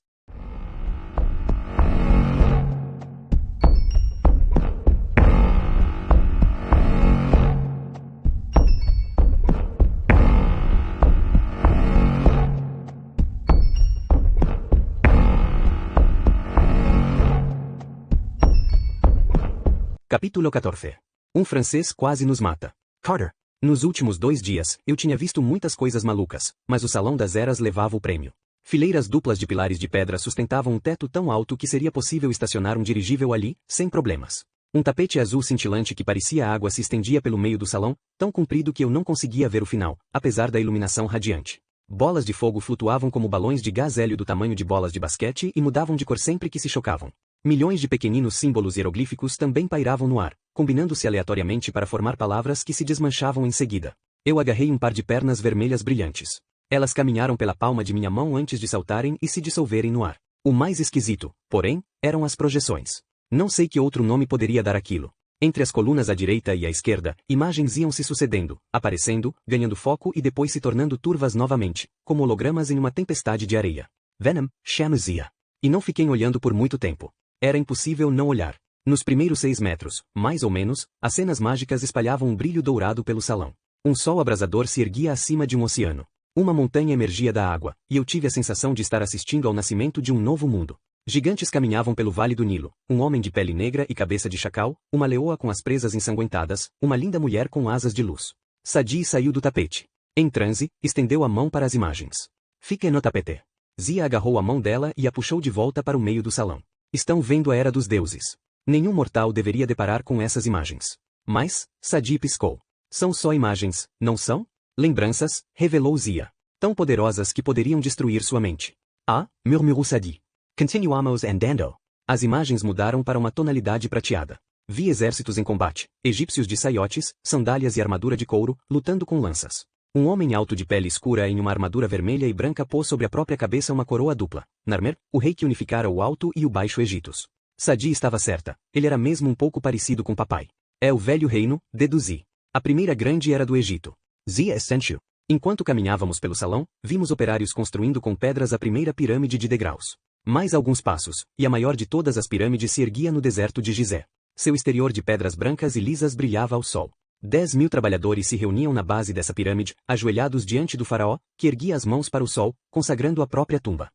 Capítulo 14. Um francês quase nos mata. Carter. Nos últimos 2 dias, eu tinha visto muitas coisas malucas, mas o Salão das Eras levava o prêmio. Fileiras duplas de pilares de pedra sustentavam um teto tão alto que seria possível estacionar um dirigível ali, sem problemas. Um tapete azul cintilante que parecia água se estendia pelo meio do salão, tão comprido que eu não conseguia ver o final, apesar da iluminação radiante. Bolas de fogo flutuavam como balões de gás hélio do tamanho de bolas de basquete e mudavam de cor sempre que se chocavam. Milhões de pequeninos símbolos hieroglíficos também pairavam no ar, combinando-se aleatoriamente para formar palavras que se desmanchavam em seguida. Eu agarrei um par de pernas vermelhas brilhantes. Elas caminharam pela palma de minha mão antes de saltarem e se dissolverem no ar. O mais esquisito, porém, eram as projeções. Não sei que outro nome poderia dar aquilo. Entre as colunas à direita e à esquerda, imagens iam se sucedendo, aparecendo, ganhando foco e depois se tornando turvas novamente, como hologramas em uma tempestade de areia. Venom, chama Zia. E não fiquei olhando por muito tempo. Era impossível não olhar. Nos primeiros 6 metros, mais ou menos, as cenas mágicas espalhavam um brilho dourado pelo salão. Um sol abrasador se erguia acima de um oceano. Uma montanha emergia da água, e eu tive a sensação de estar assistindo ao nascimento de um novo mundo. Gigantes caminhavam pelo Vale do Nilo, um homem de pele negra e cabeça de chacal, uma leoa com as presas ensanguentadas, uma linda mulher com asas de luz. Sadi saiu do tapete. Em transe, estendeu a mão para as imagens. Fique no tapete. Zia agarrou a mão dela e a puxou de volta para o meio do salão. Estão vendo a Era dos Deuses. Nenhum mortal deveria deparar com essas imagens. Mas, Sadi piscou. São só imagens, não são? Lembranças, revelou Zia. Tão poderosas que poderiam destruir sua mente. Ah, murmurou Sadi. Continuamos andando. As imagens mudaram para uma tonalidade prateada. Vi exércitos em combate, egípcios de saiotes, sandálias e armadura de couro, lutando com lanças. Um homem alto de pele escura em uma armadura vermelha e branca pôs sobre a própria cabeça uma coroa dupla. Narmer, o rei que unificara o Alto e o Baixo Egitos. Sadi estava certa, ele era mesmo um pouco parecido com papai. É o velho reino, deduzi. A primeira grande era do Egito. Zia Essentio. Enquanto caminhávamos pelo salão, vimos operários construindo com pedras a primeira pirâmide de degraus. Mais alguns passos, e a maior de todas as pirâmides se erguia no deserto de Gizé. Seu exterior de pedras brancas e lisas brilhava ao sol. 10.000 trabalhadores se reuniam na base dessa pirâmide, ajoelhados diante do faraó, que erguia as mãos para o sol, consagrando a própria tumba.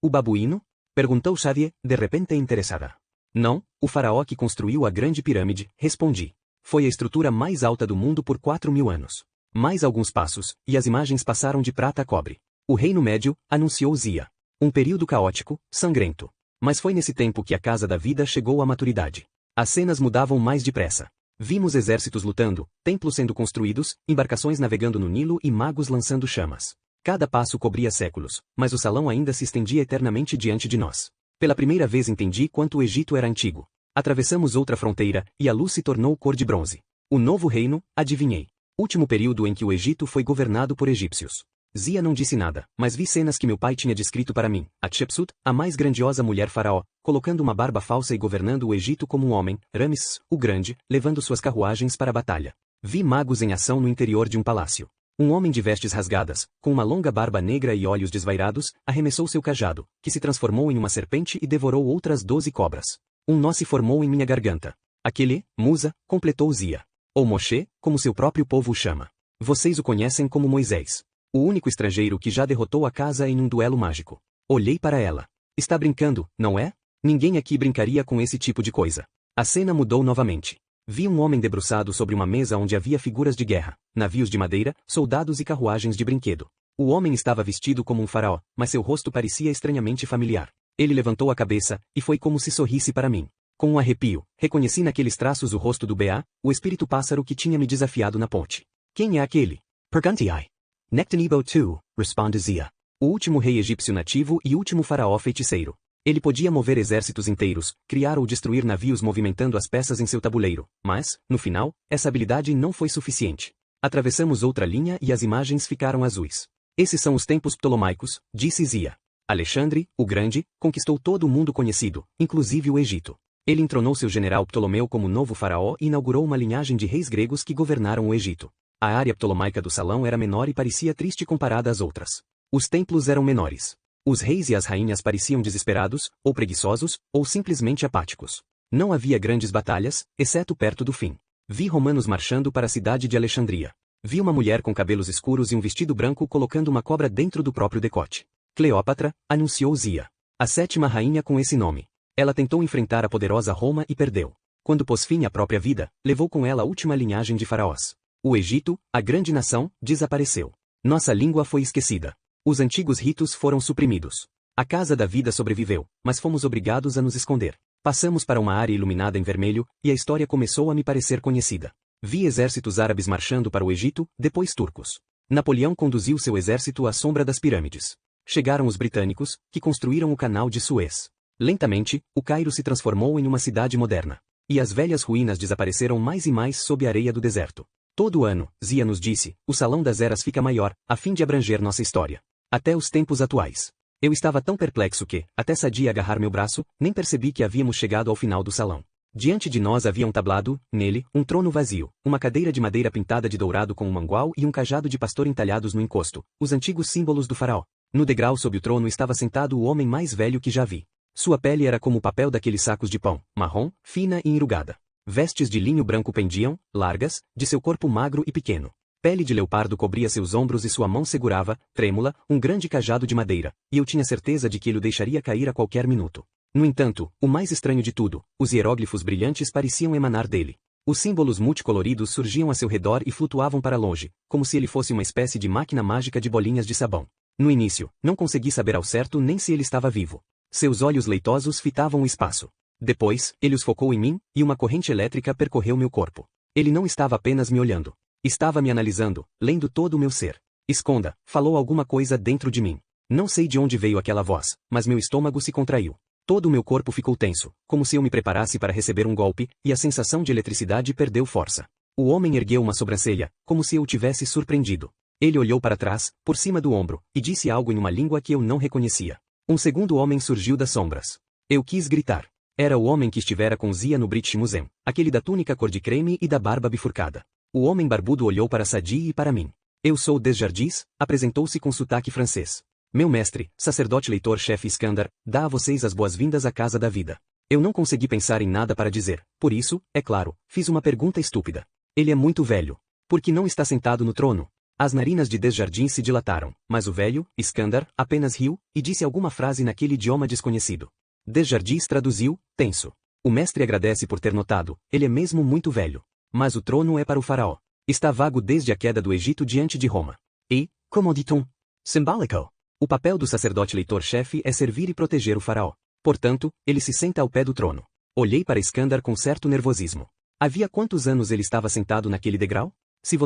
O babuíno? Perguntou Xavier, de repente interessada. Não, o faraó que construiu a grande pirâmide, respondi. Foi a estrutura mais alta do mundo por 4.000 anos. Mais alguns passos, e as imagens passaram de prata a cobre. O Reino Médio, anunciou Zia. Um período caótico, sangrento. Mas foi nesse tempo que a Casa da Vida chegou à maturidade. As cenas mudavam mais depressa. Vimos exércitos lutando, templos sendo construídos, embarcações navegando no Nilo e magos lançando chamas. Cada passo cobria séculos, mas o salão ainda se estendia eternamente diante de nós. Pela primeira vez entendi quanto o Egito era antigo. Atravessamos outra fronteira, e a luz se tornou cor de bronze. O novo reino, adivinhei. Último período em que o Egito foi governado por egípcios. Zia não disse nada, mas vi cenas que meu pai tinha descrito para mim. Hatshepsut, a mais grandiosa mulher faraó, colocando uma barba falsa e governando o Egito como um homem, Rames, o Grande, levando suas carruagens para a batalha. Vi magos em ação no interior de um palácio. Um homem de vestes rasgadas, com uma longa barba negra e olhos desvairados, arremessou seu cajado, que se transformou em uma serpente e devorou outras 12 cobras. Um nó se formou em minha garganta. Aquele, Musa, completou Zia. Ou Moshe, como seu próprio povo o chama. Vocês o conhecem como Moisés. O único estrangeiro que já derrotou a casa em um duelo mágico. Olhei para ela. Está brincando, não é? Ninguém aqui brincaria com esse tipo de coisa. A cena mudou novamente. Vi um homem debruçado sobre uma mesa onde havia figuras de guerra, navios de madeira, soldados e carruagens de brinquedo. O homem estava vestido como um faraó, mas seu rosto parecia estranhamente familiar. Ele levantou a cabeça, e foi como se sorrisse para mim. Com um arrepio, reconheci naqueles traços o rosto do Beá, o espírito pássaro que tinha me desafiado na ponte. Quem é aquele? Perguntai. Nectanebo II, responde Zia. O último rei egípcio nativo e último faraó feiticeiro. Ele podia mover exércitos inteiros, criar ou destruir navios movimentando as peças em seu tabuleiro, mas, no final, essa habilidade não foi suficiente. Atravessamos outra linha e as imagens ficaram azuis. Esses são os tempos ptolomaicos, disse Zia. Alexandre, o Grande, conquistou todo o mundo conhecido, inclusive o Egito. Ele entronou seu general Ptolomeu como novo faraó e inaugurou uma linhagem de reis gregos que governaram o Egito. A área ptolomaica do salão era menor e parecia triste comparada às outras. Os templos eram menores. Os reis e as rainhas pareciam desesperados, ou preguiçosos, ou simplesmente apáticos. Não havia grandes batalhas, exceto perto do fim. Vi romanos marchando para a cidade de Alexandria. Vi uma mulher com cabelos escuros e um vestido branco colocando uma cobra dentro do próprio decote. Cleópatra, anunciou Zia. A 7ª rainha com esse nome. Ela tentou enfrentar a poderosa Roma e perdeu. Quando pôs fim à própria vida, levou com ela a última linhagem de faraós. O Egito, a grande nação, desapareceu. Nossa língua foi esquecida. Os antigos ritos foram suprimidos. A Casa da Vida sobreviveu, mas fomos obrigados a nos esconder. Passamos para uma área iluminada em vermelho, e a história começou a me parecer conhecida. Vi exércitos árabes marchando para o Egito, depois turcos. Napoleão conduziu seu exército à sombra das pirâmides. Chegaram os britânicos, que construíram o canal de Suez. Lentamente, o Cairo se transformou em uma cidade moderna. E as velhas ruínas desapareceram mais e mais sob a areia do deserto. Todo ano, Zia nos disse, o Salão das Eras fica maior, a fim de abranger nossa história. Até os tempos atuais. Eu estava tão perplexo que, até sadia agarrar meu braço, nem percebi que havíamos chegado ao final do salão. Diante de nós havia um tablado, nele, um trono vazio, uma cadeira de madeira pintada de dourado com um mangual e um cajado de pastor entalhados no encosto, os antigos símbolos do faraó. No degrau sob o trono estava sentado o homem mais velho que já vi. Sua pele era como o papel daqueles sacos de pão, marrom, fina e enrugada. Vestes de linho branco pendiam, largas, de seu corpo magro e pequeno. Pele de leopardo cobria seus ombros e sua mão segurava, trêmula, um grande cajado de madeira, e eu tinha certeza de que ele o deixaria cair a qualquer minuto. No entanto, o mais estranho de tudo, os hieróglifos brilhantes pareciam emanar dele. Os símbolos multicoloridos surgiam a seu redor e flutuavam para longe, como se ele fosse uma espécie de máquina mágica de bolinhas de sabão. No início, não consegui saber ao certo nem se ele estava vivo. Seus olhos leitosos fitavam o espaço. Depois, ele os focou em mim, e uma corrente elétrica percorreu meu corpo. Ele não estava apenas me olhando. Estava me analisando, lendo todo o meu ser. Esconda, falou alguma coisa dentro de mim. Não sei de onde veio aquela voz, mas meu estômago se contraiu. Todo o meu corpo ficou tenso, como se eu me preparasse para receber um golpe, e a sensação de eletricidade perdeu força. O homem ergueu uma sobrancelha, como se eu o tivesse surpreendido. Ele olhou para trás, por cima do ombro, e disse algo em uma língua que eu não reconhecia. Um segundo homem surgiu das sombras. Eu quis gritar. Era o homem que estivera com Zia no British Museum, aquele da túnica cor de creme e da barba bifurcada. O homem barbudo olhou para Sadi e para mim. Eu sou Desjardins, apresentou-se com sotaque francês. Meu mestre, sacerdote leitor-chefe Iskandar, dá a vocês as boas-vindas à Casa da Vida. Eu não consegui pensar em nada para dizer, por isso, é claro, fiz uma pergunta estúpida. Ele é muito velho. Por que não está sentado no trono? As narinas de Desjardins se dilataram, mas o velho, Iskandar, apenas riu, e disse alguma frase naquele idioma desconhecido. Desjardins traduziu, tenso. O mestre agradece por ter notado, ele é mesmo muito velho. Mas o trono é para o faraó. Está vago desde a queda do Egito diante de Roma. E, como dit-on? Simbólico. O papel do sacerdote leitor-chefe é servir e proteger o faraó. Portanto, ele se senta ao pé do trono. Olhei para Iskandar com certo nervosismo. Havia quantos anos ele estava sentado naquele degrau? Se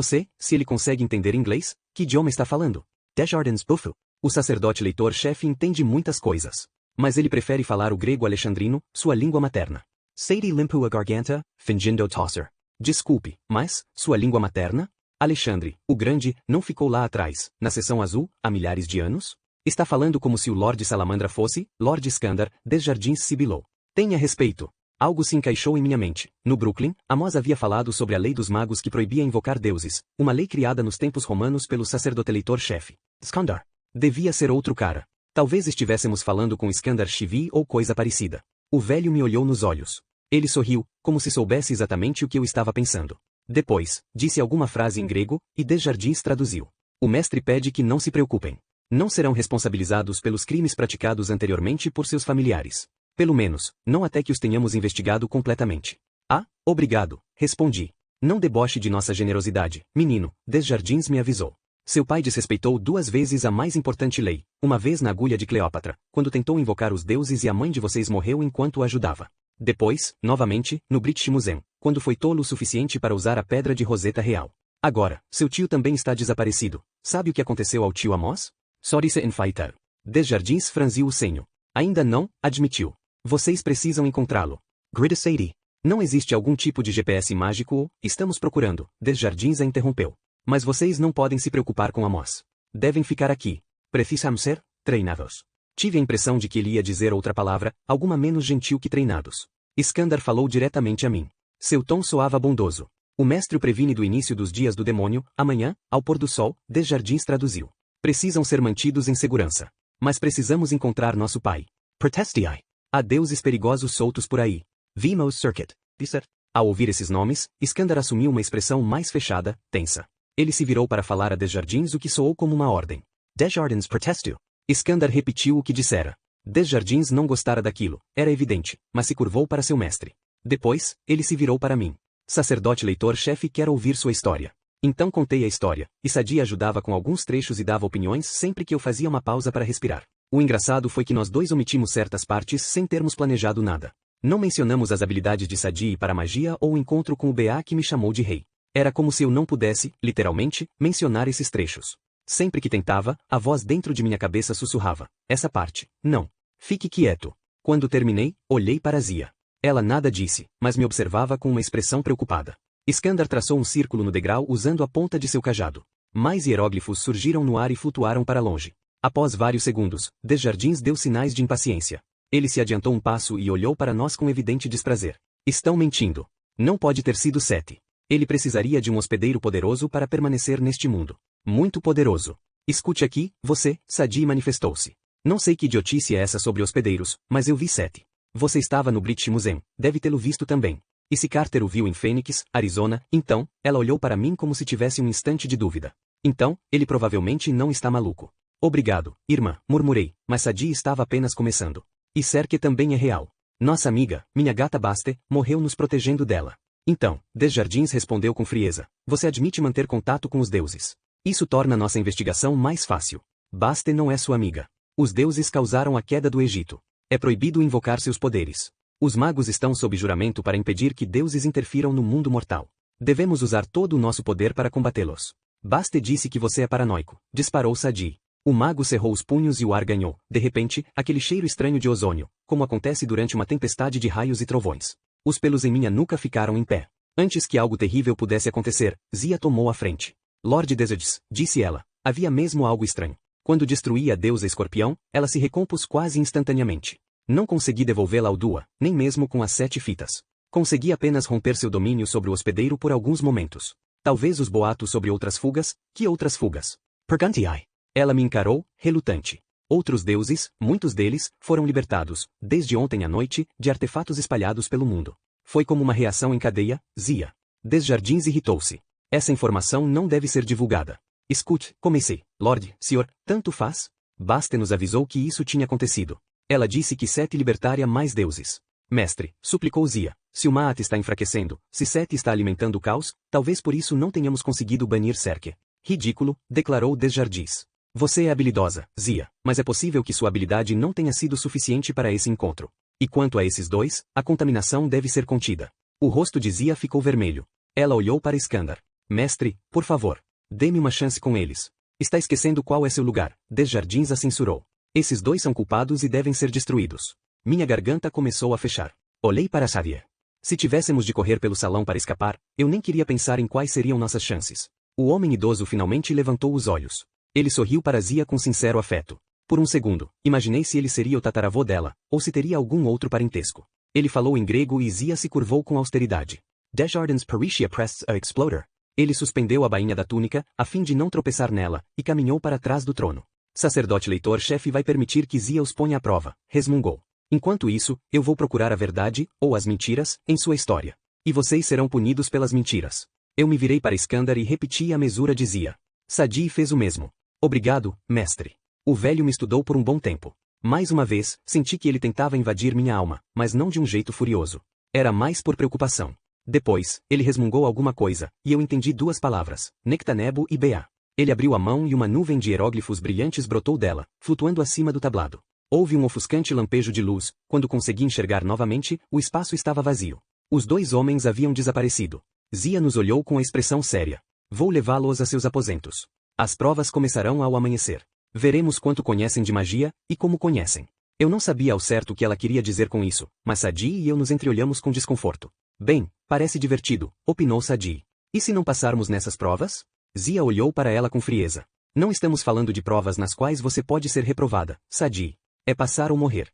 ele consegue entender inglês, que idioma está falando? Desjardins Buffo. O sacerdote leitor-chefe entende muitas coisas. Mas ele prefere falar o grego alexandrino, sua língua materna. Sadie limpou a garganta, fingindo tosser. Desculpe, mas, sua língua materna? Alexandre, o Grande, não ficou lá atrás, na seção azul, há milhares de anos? Está falando como se o Lorde Salamandra fosse, Lord Iskandar, Desjardins sibilou. Tenha respeito. Algo se encaixou em minha mente. No Brooklyn, Amos havia falado sobre a lei dos magos que proibia invocar deuses, uma lei criada nos tempos romanos pelo sacerdote leitor-chefe. Iskandar. Devia ser outro cara. Talvez estivéssemos falando com Iskandar Shivi ou coisa parecida. O velho me olhou nos olhos. Ele sorriu, como se soubesse exatamente o que eu estava pensando. Depois, disse alguma frase em grego, e Desjardins traduziu. O mestre pede que não se preocupem. Não serão responsabilizados pelos crimes praticados anteriormente por seus familiares. Pelo menos, não até que os tenhamos investigado completamente. Ah, obrigado, respondi. Não deboche de nossa generosidade, menino, Desjardins me avisou. Seu pai desrespeitou 2 vezes a mais importante lei, uma vez na agulha de Cleópatra, quando tentou invocar os deuses e a mãe de vocês morreu enquanto o ajudava. Depois, novamente, no British Museum, quando foi tolo o suficiente para usar a pedra de Roseta Real. Agora, seu tio também está desaparecido. Sabe o que aconteceu ao tio Amos? Sorry-se em fighter. Desjardins franziu o senho. Ainda não, admitiu. Vocês precisam encontrá-lo. Grita Sadie. Não existe algum tipo de GPS mágico ou, estamos procurando, Desjardins a interrompeu. Mas vocês não podem se preocupar com Amos. Devem ficar aqui. Precisamos ser treinados. Tive a impressão de que ele ia dizer outra palavra, alguma menos gentil que treinados. Iskandar falou diretamente a mim. Seu tom soava bondoso. O mestre o previne do início dos dias do demônio, amanhã, ao pôr do sol, Desjardins traduziu. Precisam ser mantidos em segurança. Mas precisamos encontrar nosso pai. Protestii. Há deuses perigosos soltos por aí. Vimos Circuit. Disser. Ao ouvir esses nomes, Iskandar assumiu uma expressão mais fechada, tensa. Ele se virou para falar a Desjardins o que soou como uma ordem. Desjardins protesto. Iskandar repetiu o que dissera. Desjardins não gostara daquilo, era evidente, mas se curvou para seu mestre. Depois, ele se virou para mim. Sacerdote leitor-chefe quer ouvir sua história. Então contei a história, e Sadi ajudava com alguns trechos e dava opiniões sempre que eu fazia uma pausa para respirar. O engraçado foi que nós dois omitimos certas partes sem termos planejado nada. Não mencionamos as habilidades de Sadi para magia ou o encontro com o Ba que me chamou de rei. Era como se eu não pudesse, literalmente, mencionar esses trechos. Sempre que tentava, a voz dentro de minha cabeça sussurrava. Essa parte, não. Fique quieto. Quando terminei, olhei para Zia. Ela nada disse, mas me observava com uma expressão preocupada. Iskandar traçou um círculo no degrau usando a ponta de seu cajado. Mais hieróglifos surgiram no ar e flutuaram para longe. Após vários segundos, Desjardins deu sinais de impaciência. Ele se adiantou um passo e olhou para nós com evidente desprazer. Estão mentindo. Não pode ter sido Sete. Ele precisaria de um hospedeiro poderoso para permanecer neste mundo. Muito poderoso. Escute aqui, você, Sadi manifestou-se. Não sei que idiotice é essa sobre hospedeiros, mas eu vi Sete. Você estava no British Museum, deve tê-lo visto também. E se Carter o viu em Phoenix, Arizona, então, ela olhou para mim como se tivesse um instante de dúvida. Então, ele provavelmente não está maluco. Obrigado, irmã, murmurei, mas Sadi estava apenas começando. E Serke também é real. Nossa amiga, minha gata Baste, morreu nos protegendo dela. Então, Desjardins respondeu com frieza. Você admite manter contato com os deuses. Isso torna nossa investigação mais fácil. Baste não é sua amiga. Os deuses causaram a queda do Egito. É proibido invocar seus poderes. Os magos estão sob juramento para impedir que deuses interfiram no mundo mortal. Devemos usar todo o nosso poder para combatê-los. Baste disse que você é paranoico. Disparou Sadi. O mago cerrou os punhos e o ar ganhou, de repente, aquele cheiro estranho de ozônio, como acontece durante uma tempestade de raios e trovões. Os pelos em minha nuca ficaram em pé. Antes que algo terrível pudesse acontecer, Zia tomou a frente. Lord Desjardins, disse ela, havia mesmo algo estranho. Quando destruí a deusa escorpião, ela se recompôs quase instantaneamente. Não consegui devolvê-la ao Dua, nem mesmo com as 7 fitas. Consegui apenas romper seu domínio sobre o hospedeiro por alguns momentos. Talvez os boatos sobre outras fugas, que outras fugas? Perguntai. Ela me encarou, relutante. Outros deuses, muitos deles, foram libertados, desde ontem à noite, de artefatos espalhados pelo mundo. Foi como uma reação em cadeia, Zia. Desjardins irritou-se. Essa informação não deve ser divulgada. Escute, comecei. Lorde, senhor, tanto faz? Baste nos avisou que isso tinha acontecido. Ela disse que Sete libertaria mais deuses. Mestre, suplicou Zia, se o Maat está enfraquecendo, se Sete está alimentando o caos, talvez por isso não tenhamos conseguido banir Serke. Ridículo, declarou Desjardins. Você é habilidosa, Zia, mas é possível que sua habilidade não tenha sido suficiente para esse encontro. E quanto a esses dois, a contaminação deve ser contida. O rosto de Zia ficou vermelho. Ela olhou para Iskandar. Mestre, por favor, dê-me uma chance com eles. Está esquecendo qual é seu lugar, Desjardins a censurou. Esses dois são culpados e devem ser destruídos. Minha garganta começou a fechar. Olhei para Xavier. Se tivéssemos de correr pelo salão para escapar, eu nem queria pensar em quais seriam nossas chances. O homem idoso finalmente levantou os olhos. Ele sorriu para Zia com sincero afeto. Por um segundo, imaginei se ele seria o tataravô dela, ou se teria algum outro parentesco. Ele falou em grego e Zia se curvou com austeridade. Desjardins Pericia Prests a Exploder. Ele suspendeu a bainha da túnica, a fim de não tropeçar nela, e caminhou para trás do trono. Sacerdote leitor-chefe vai permitir que Zia os ponha à prova, resmungou. Enquanto isso, eu vou procurar a verdade, ou as mentiras, em sua história. E vocês serão punidos pelas mentiras. Eu me virei para Iskandar e repeti a mesura de Zia. Sadi fez o mesmo. Obrigado, mestre. O velho me estudou por um bom tempo. Mais uma vez, senti que ele tentava invadir minha alma, mas não de um jeito furioso. Era mais por preocupação. Depois, ele resmungou alguma coisa, e eu entendi duas palavras, Nectanebo e Bea. Ele abriu a mão e uma nuvem de hieróglifos brilhantes brotou dela, flutuando acima do tablado. Houve um ofuscante lampejo de luz, quando consegui enxergar novamente, o espaço estava vazio. Os dois homens haviam desaparecido. Zia nos olhou com a expressão séria. Vou levá-los a seus aposentos. As provas começarão ao amanhecer. Veremos quanto conhecem de magia, e como conhecem. Eu não sabia ao certo o que ela queria dizer com isso, mas Sadi e eu nos entreolhamos com desconforto. Bem, parece divertido, opinou Sadi. E se não passarmos nessas provas? Zia olhou para ela com frieza. Não estamos falando de provas nas quais você pode ser reprovada, Sadi. É passar ou morrer.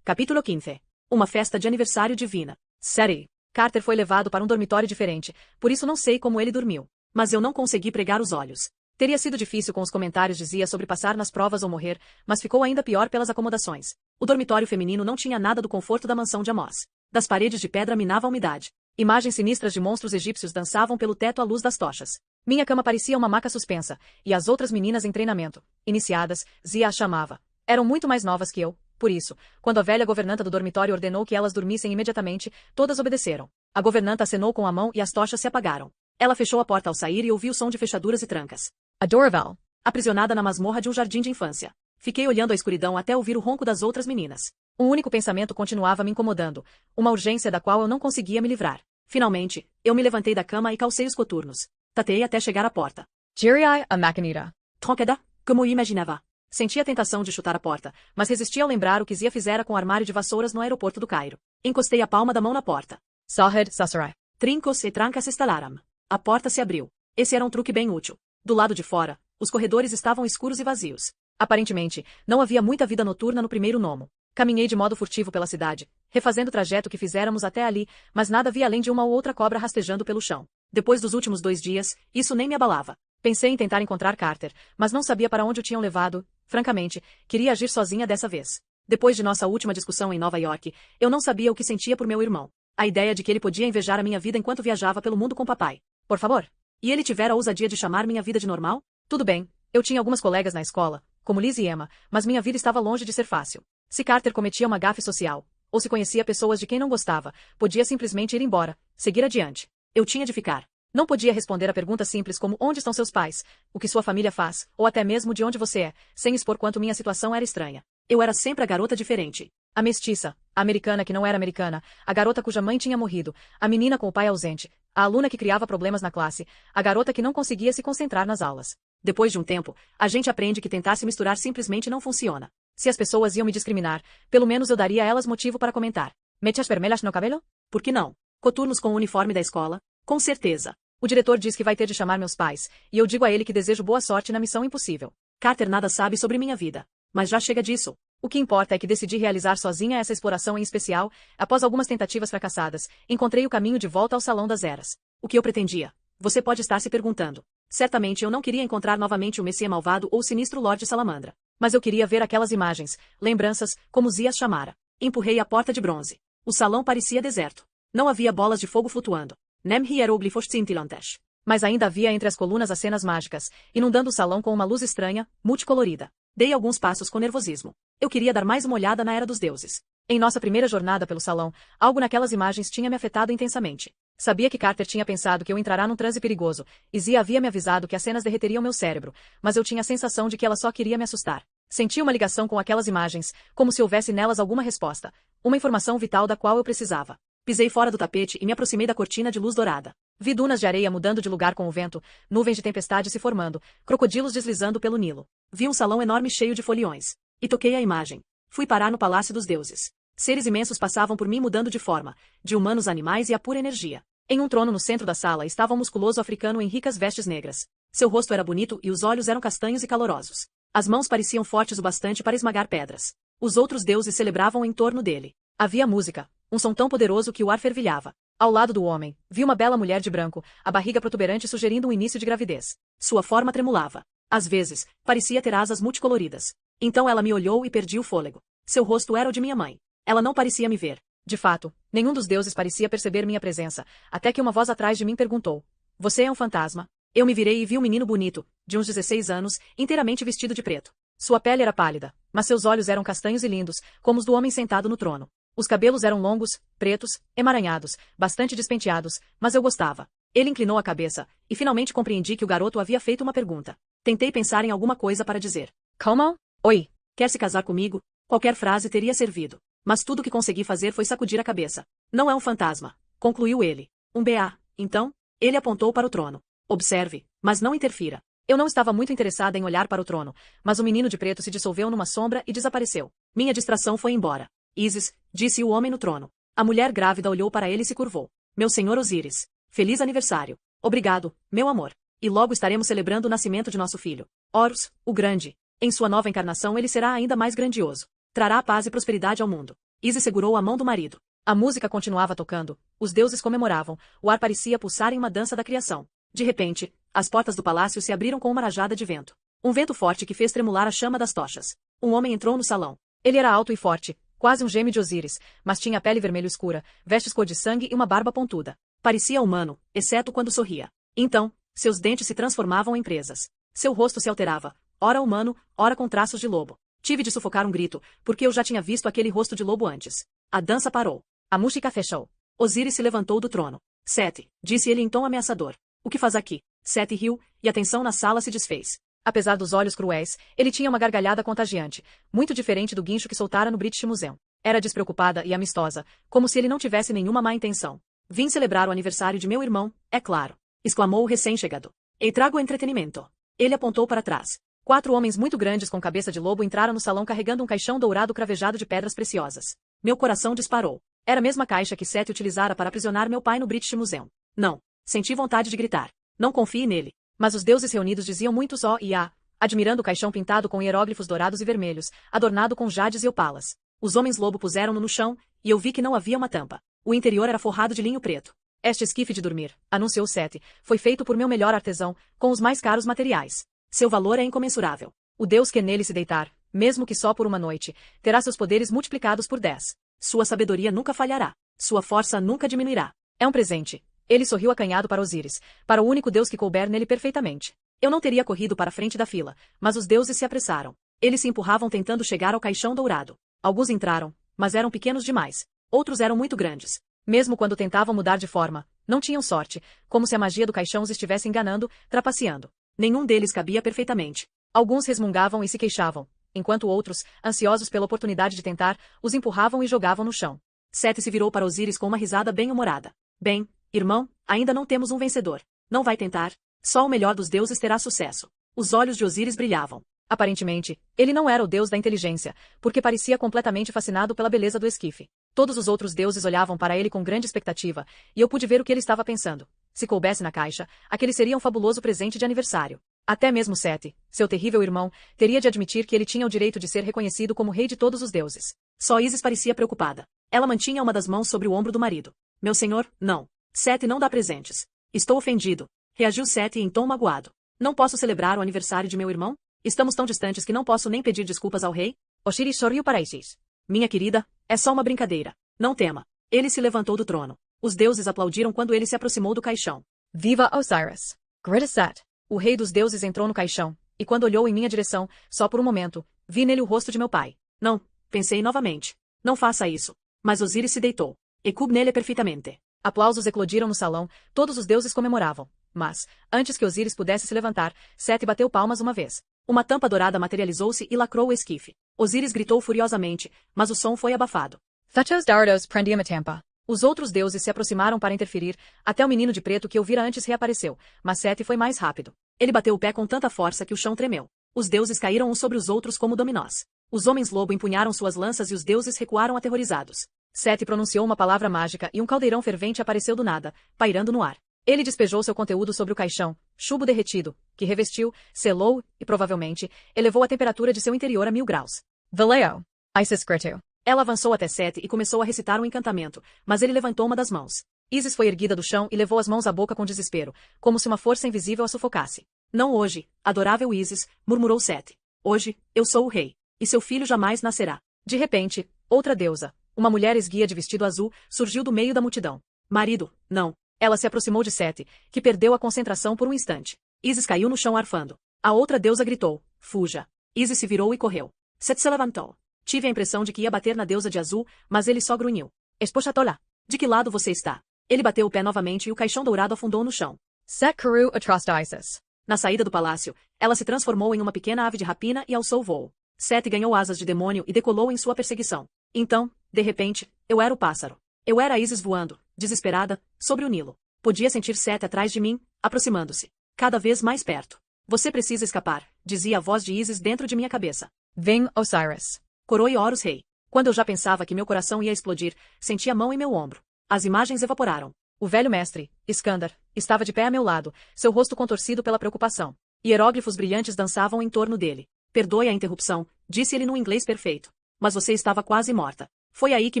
Capítulo 15. Uma festa de aniversário divina. Série. Carter foi levado para um dormitório diferente, por isso não sei como ele dormiu. Mas eu não consegui pregar os olhos. Teria sido difícil com os comentários de Zia sobre passar nas provas ou morrer, mas ficou ainda pior pelas acomodações. O dormitório feminino não tinha nada do conforto da mansão de Amos. Das paredes de pedra minava a umidade. Imagens sinistras de monstros egípcios dançavam pelo teto à luz das tochas. Minha cama parecia uma maca suspensa, e as outras meninas em treinamento, iniciadas, Zia as chamava. Eram muito mais novas que eu, por isso, quando a velha governanta do dormitório ordenou que elas dormissem imediatamente, todas obedeceram. A governanta acenou com a mão e as tochas se apagaram. Ela fechou a porta ao sair e ouviu o som de fechaduras e trancas. A Dorval, aprisionada na masmorra de um jardim de infância. Fiquei olhando a escuridão até ouvir o ronco das outras meninas. Um único pensamento continuava me incomodando, uma urgência da qual eu não conseguia me livrar. Finalmente, eu me levantei da cama e calcei os coturnos. Tateei até chegar à porta. Jirai a Macanita. Tronqueda, como eu imaginava. Senti a tentação de chutar a porta, mas resisti ao lembrar o que Zia fizera com o armário de vassouras no aeroporto do Cairo. Encostei a palma da mão na porta. Sahid Sasarai. Trincos e trancas se instalaram. A porta se abriu. Esse era um truque bem útil. Do lado de fora, os corredores estavam escuros e vazios. Aparentemente, não havia muita vida noturna no primeiro nomo. Caminhei de modo furtivo pela cidade, refazendo o trajeto que fizéramos até ali, mas nada vi além de uma ou outra cobra rastejando pelo chão. Depois dos últimos 2 dias, isso nem me abalava. Pensei em tentar encontrar Carter, mas não sabia para onde o tinham levado. Francamente, queria agir sozinha dessa vez. Depois de nossa última discussão em Nova York, eu não sabia o que sentia por meu irmão. A ideia de que ele podia invejar a minha vida enquanto viajava pelo mundo com papai. Por favor. E ele tivera a ousadia de chamar minha vida de normal? Tudo bem, eu tinha algumas colegas na escola, como Liz e Emma, mas minha vida estava longe de ser fácil. Se Carter cometia uma gafe social, ou se conhecia pessoas de quem não gostava, podia simplesmente ir embora, seguir adiante. Eu tinha de ficar. Não podia responder a perguntas simples como onde estão seus pais, o que sua família faz, ou até mesmo de onde você é, sem expor quanto minha situação era estranha. Eu era sempre a garota diferente. A mestiça, a americana que não era americana, a garota cuja mãe tinha morrido, a menina com o pai ausente, a aluna que criava problemas na classe, a garota que não conseguia se concentrar nas aulas. Depois de um tempo, a gente aprende que tentar se misturar simplesmente não funciona. Se as pessoas iam me discriminar, pelo menos eu daria a elas motivo para comentar. Mechas vermelhas no cabelo? Por que não? Coturnos com o uniforme da escola? Com certeza. O diretor diz que vai ter de chamar meus pais, e eu digo a ele que desejo boa sorte na missão impossível. Carter nada sabe sobre minha vida. Mas já chega disso. O que importa é que decidi realizar sozinha essa exploração em especial. Após algumas tentativas fracassadas, encontrei o caminho de volta ao Salão das Eras. O que eu pretendia? Você pode estar se perguntando. Certamente eu não queria encontrar novamente o Messias malvado ou o sinistro Lorde Salamandra. Mas eu queria ver aquelas imagens, lembranças, como Zia as chamara. Empurrei a porta de bronze. O salão parecia deserto. Não havia bolas de fogo flutuando. Nem hieróglifos cintilantes. Mas ainda havia entre as colunas as cenas mágicas, inundando o salão com uma luz estranha, multicolorida. Dei alguns passos com nervosismo. Eu queria dar mais uma olhada na Era dos Deuses. Em nossa primeira jornada pelo salão, algo naquelas imagens tinha me afetado intensamente. Sabia que Carter tinha pensado que eu entrará num transe perigoso, e Zia havia me avisado que as cenas derreteriam meu cérebro, mas eu tinha a sensação de que ela só queria me assustar. Senti uma ligação com aquelas imagens, como se houvesse nelas alguma resposta, uma informação vital da qual eu precisava. Pisei fora do tapete e me aproximei da cortina de luz dourada. Vi dunas de areia mudando de lugar com o vento, nuvens de tempestade se formando, crocodilos deslizando pelo Nilo. Vi um salão enorme cheio de foliões. E toquei a imagem. Fui parar no Palácio dos Deuses. Seres imensos passavam por mim mudando de forma, de humanos a animais e a pura energia. Em um trono no centro da sala estava um musculoso africano em ricas vestes negras. Seu rosto era bonito e os olhos eram castanhos e calorosos. As mãos pareciam fortes o bastante para esmagar pedras. Os outros deuses celebravam em torno dele. Havia música, um som tão poderoso que o ar fervilhava. Ao lado do homem, vi uma bela mulher de branco, a barriga protuberante sugerindo um início de gravidez. Sua forma tremulava. Às vezes, parecia ter asas multicoloridas. Então ela me olhou e perdi o fôlego. Seu rosto era o de minha mãe. Ela não parecia me ver. De fato, nenhum dos deuses parecia perceber minha presença, até que uma voz atrás de mim perguntou: "Você é um fantasma?" Eu me virei e vi um menino bonito, de uns 16 anos, inteiramente vestido de preto. Sua pele era pálida, mas seus olhos eram castanhos e lindos, como os do homem sentado no trono. Os cabelos eram longos, pretos, emaranhados, bastante despenteados, mas eu gostava. Ele inclinou a cabeça, e finalmente compreendi que o garoto havia feito uma pergunta. Tentei pensar em alguma coisa para dizer. Como? Oi. Quer se casar comigo? Qualquer frase teria servido. Mas tudo o que consegui fazer foi sacudir a cabeça. Não é um fantasma, concluiu ele. Um BA, então? Ele apontou para o trono. Observe, mas não interfira. Eu não estava muito interessada em olhar para o trono, mas o menino de preto se dissolveu numa sombra e desapareceu. Minha distração foi embora. Isis, disse o homem no trono. A mulher grávida olhou para ele e se curvou. Meu senhor Osíris. Feliz aniversário. Obrigado, meu amor. E logo estaremos celebrando o nascimento de nosso filho. Horus, o Grande. Em sua nova encarnação ele será ainda mais grandioso. Trará paz e prosperidade ao mundo. Isis segurou a mão do marido. A música continuava tocando. Os deuses comemoravam. O ar parecia pulsar em uma dança da criação. De repente, as portas do palácio se abriram com uma rajada de vento. Um vento forte que fez tremular a chama das tochas. Um homem entrou no salão. Ele era alto e forte, quase um gêmeo de Osíris, mas tinha a pele vermelho escura, vestes cor de sangue e uma barba pontuda. Parecia humano, exceto quando sorria. Então, seus dentes se transformavam em presas. Seu rosto se alterava, ora humano, ora com traços de lobo. Tive de sufocar um grito, porque eu já tinha visto aquele rosto de lobo antes. A dança parou. A música fechou. Osíris se levantou do trono. Sete, disse ele em tom ameaçador. O que faz aqui? Sete riu, e a tensão na sala se desfez. Apesar dos olhos cruéis, ele tinha uma gargalhada contagiante, muito diferente do guincho que soltara no British Museum. Era despreocupada e amistosa, como se ele não tivesse nenhuma má intenção. Vim celebrar o aniversário de meu irmão, é claro, exclamou o recém-chegado. E trago entretenimento. Ele apontou para trás. 4 homens muito grandes com cabeça de lobo entraram no salão carregando um caixão dourado cravejado de pedras preciosas. Meu coração disparou. Era a mesma caixa que Sete utilizara para aprisionar meu pai no British Museum. Não. Senti vontade de gritar. Não confie nele. Mas os deuses reunidos diziam muitos ó e á, admirando o caixão pintado com hieróglifos dourados e vermelhos, adornado com jades e opalas. Os homens-lobo puseram-no no chão, e eu vi que não havia uma tampa. O interior era forrado de linho preto. Este esquife de dormir, anunciou Sete, foi feito por meu melhor artesão, com os mais caros materiais. Seu valor é incomensurável. O deus que nele se deitar, mesmo que só por uma noite, terá seus poderes multiplicados por 10. Sua sabedoria nunca falhará. Sua força nunca diminuirá. É um presente. Ele sorriu acanhado para Osíris, para o único deus que couber nele perfeitamente. Eu não teria corrido para a frente da fila, mas os deuses se apressaram. Eles se empurravam tentando chegar ao caixão dourado. Alguns entraram, mas eram pequenos demais. Outros eram muito grandes. Mesmo quando tentavam mudar de forma, não tinham sorte, como se a magia do caixão os estivesse enganando, trapaceando. Nenhum deles cabia perfeitamente. Alguns resmungavam e se queixavam, enquanto outros, ansiosos pela oportunidade de tentar, os empurravam e jogavam no chão. Sete se virou para Osíris com uma risada bem-humorada. Bem, irmão, ainda não temos um vencedor. Não vai tentar? Só o melhor dos deuses terá sucesso. Os olhos de Osíris brilhavam. Aparentemente, ele não era o deus da inteligência, porque parecia completamente fascinado pela beleza do esquife. Todos os outros deuses olhavam para ele com grande expectativa, e eu pude ver o que ele estava pensando. Se coubesse na caixa, aquele seria um fabuloso presente de aniversário. Até mesmo Sete, seu terrível irmão, teria de admitir que ele tinha o direito de ser reconhecido como rei de todos os deuses. Só Isis parecia preocupada. Ela mantinha uma das mãos sobre o ombro do marido. Meu senhor, não. Sete não dá presentes. Estou ofendido. Reagiu Sete em tom magoado. Não posso celebrar o aniversário de meu irmão? Estamos tão distantes que não posso nem pedir desculpas ao rei? Osiris sorriu para Isis. Minha querida, é só uma brincadeira. Não tema. Ele se levantou do trono. Os deuses aplaudiram quando ele se aproximou do caixão. Viva Osiris! Grita Set! O rei dos deuses entrou no caixão, e quando olhou em minha direção, só por um momento, vi nele o rosto de meu pai. Não, pensei novamente. Não faça isso. Mas Osiris se deitou. Ecub nele perfeitamente. Aplausos eclodiram no salão, todos os deuses comemoravam. Mas, antes que Osiris pudesse se levantar, Sete bateu palmas uma vez. Uma tampa dourada materializou-se e lacrou o esquife. Osiris gritou furiosamente, mas o som foi abafado. Thachos Dardos prendia a tampa. Os outros deuses se aproximaram para interferir, até o menino de preto que eu vira antes reapareceu, mas Sete foi mais rápido. Ele bateu o pé com tanta força que o chão tremeu. Os deuses caíram uns sobre os outros como dominós. Os homens-lobo empunharam suas lanças e os deuses recuaram aterrorizados. Sete pronunciou uma palavra mágica e um caldeirão fervente apareceu do nada, pairando no ar. Ele despejou seu conteúdo sobre o caixão, chumbo derretido, que revestiu, selou e, provavelmente, elevou a temperatura de seu interior a 1000 graus. Valeo! Isis gritou. Ela avançou até Sete e começou a recitar um encantamento, mas ele levantou uma das mãos. Isis foi erguida do chão e levou as mãos à boca com desespero, como se uma força invisível a sufocasse. Não hoje, adorável Isis, murmurou Sete. Hoje, eu sou o rei, e seu filho jamais nascerá. De repente, outra deusa, uma mulher esguia de vestido azul, surgiu do meio da multidão. Marido, não. Ela se aproximou de Sete, que perdeu a concentração por um instante. Isis caiu no chão arfando. A outra deusa gritou, fuja. Isis se virou e correu. Sete se levantou. Tive a impressão de que ia bater na deusa de azul, mas ele só grunhiu. Espochatola. De que lado você está? Ele bateu o pé novamente e o caixão dourado afundou no chão. Set Karu atrost Isis. Na saída do palácio, ela se transformou em uma pequena ave de rapina e alçou voo. Sete ganhou asas de demônio e decolou em sua perseguição. Então, de repente, eu era o pássaro. Eu era Isis voando, desesperada, sobre o Nilo. Podia sentir Sete atrás de mim, aproximando-se. Cada vez mais perto. Você precisa escapar, dizia a voz de Isis dentro de minha cabeça. Vem, Osiris. Coroe Horus Rei. Quando eu já pensava que meu coração ia explodir, senti a mão em meu ombro. As imagens evaporaram. O velho mestre, Iskandar, estava de pé a meu lado, seu rosto contorcido pela preocupação. Hieróglifos brilhantes dançavam em torno dele. Perdoe a interrupção, disse ele num inglês perfeito. Mas você estava quase morta. Foi aí que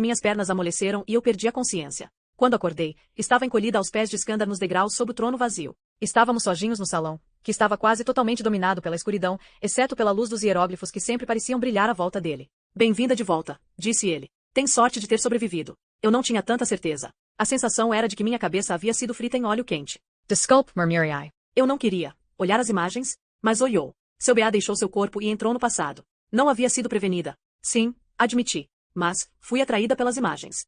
minhas pernas amoleceram e eu perdi a consciência. Quando acordei, estava encolhida aos pés de Iskandar nos degraus sob o trono vazio. Estávamos sozinhos no salão, que estava quase totalmente dominado pela escuridão, exceto pela luz dos hieróglifos que sempre pareciam brilhar à volta dele. Bem-vinda de volta, disse ele. Tem sorte de ter sobrevivido. Eu não tinha tanta certeza. A sensação era de que minha cabeça havia sido frita em óleo quente. Desculpe, murmurai. Eu não queria olhar as imagens, mas olhou. Seu B.A. deixou seu corpo e entrou no passado. Não havia sido prevenida. Sim, admiti. Mas, fui atraída pelas imagens.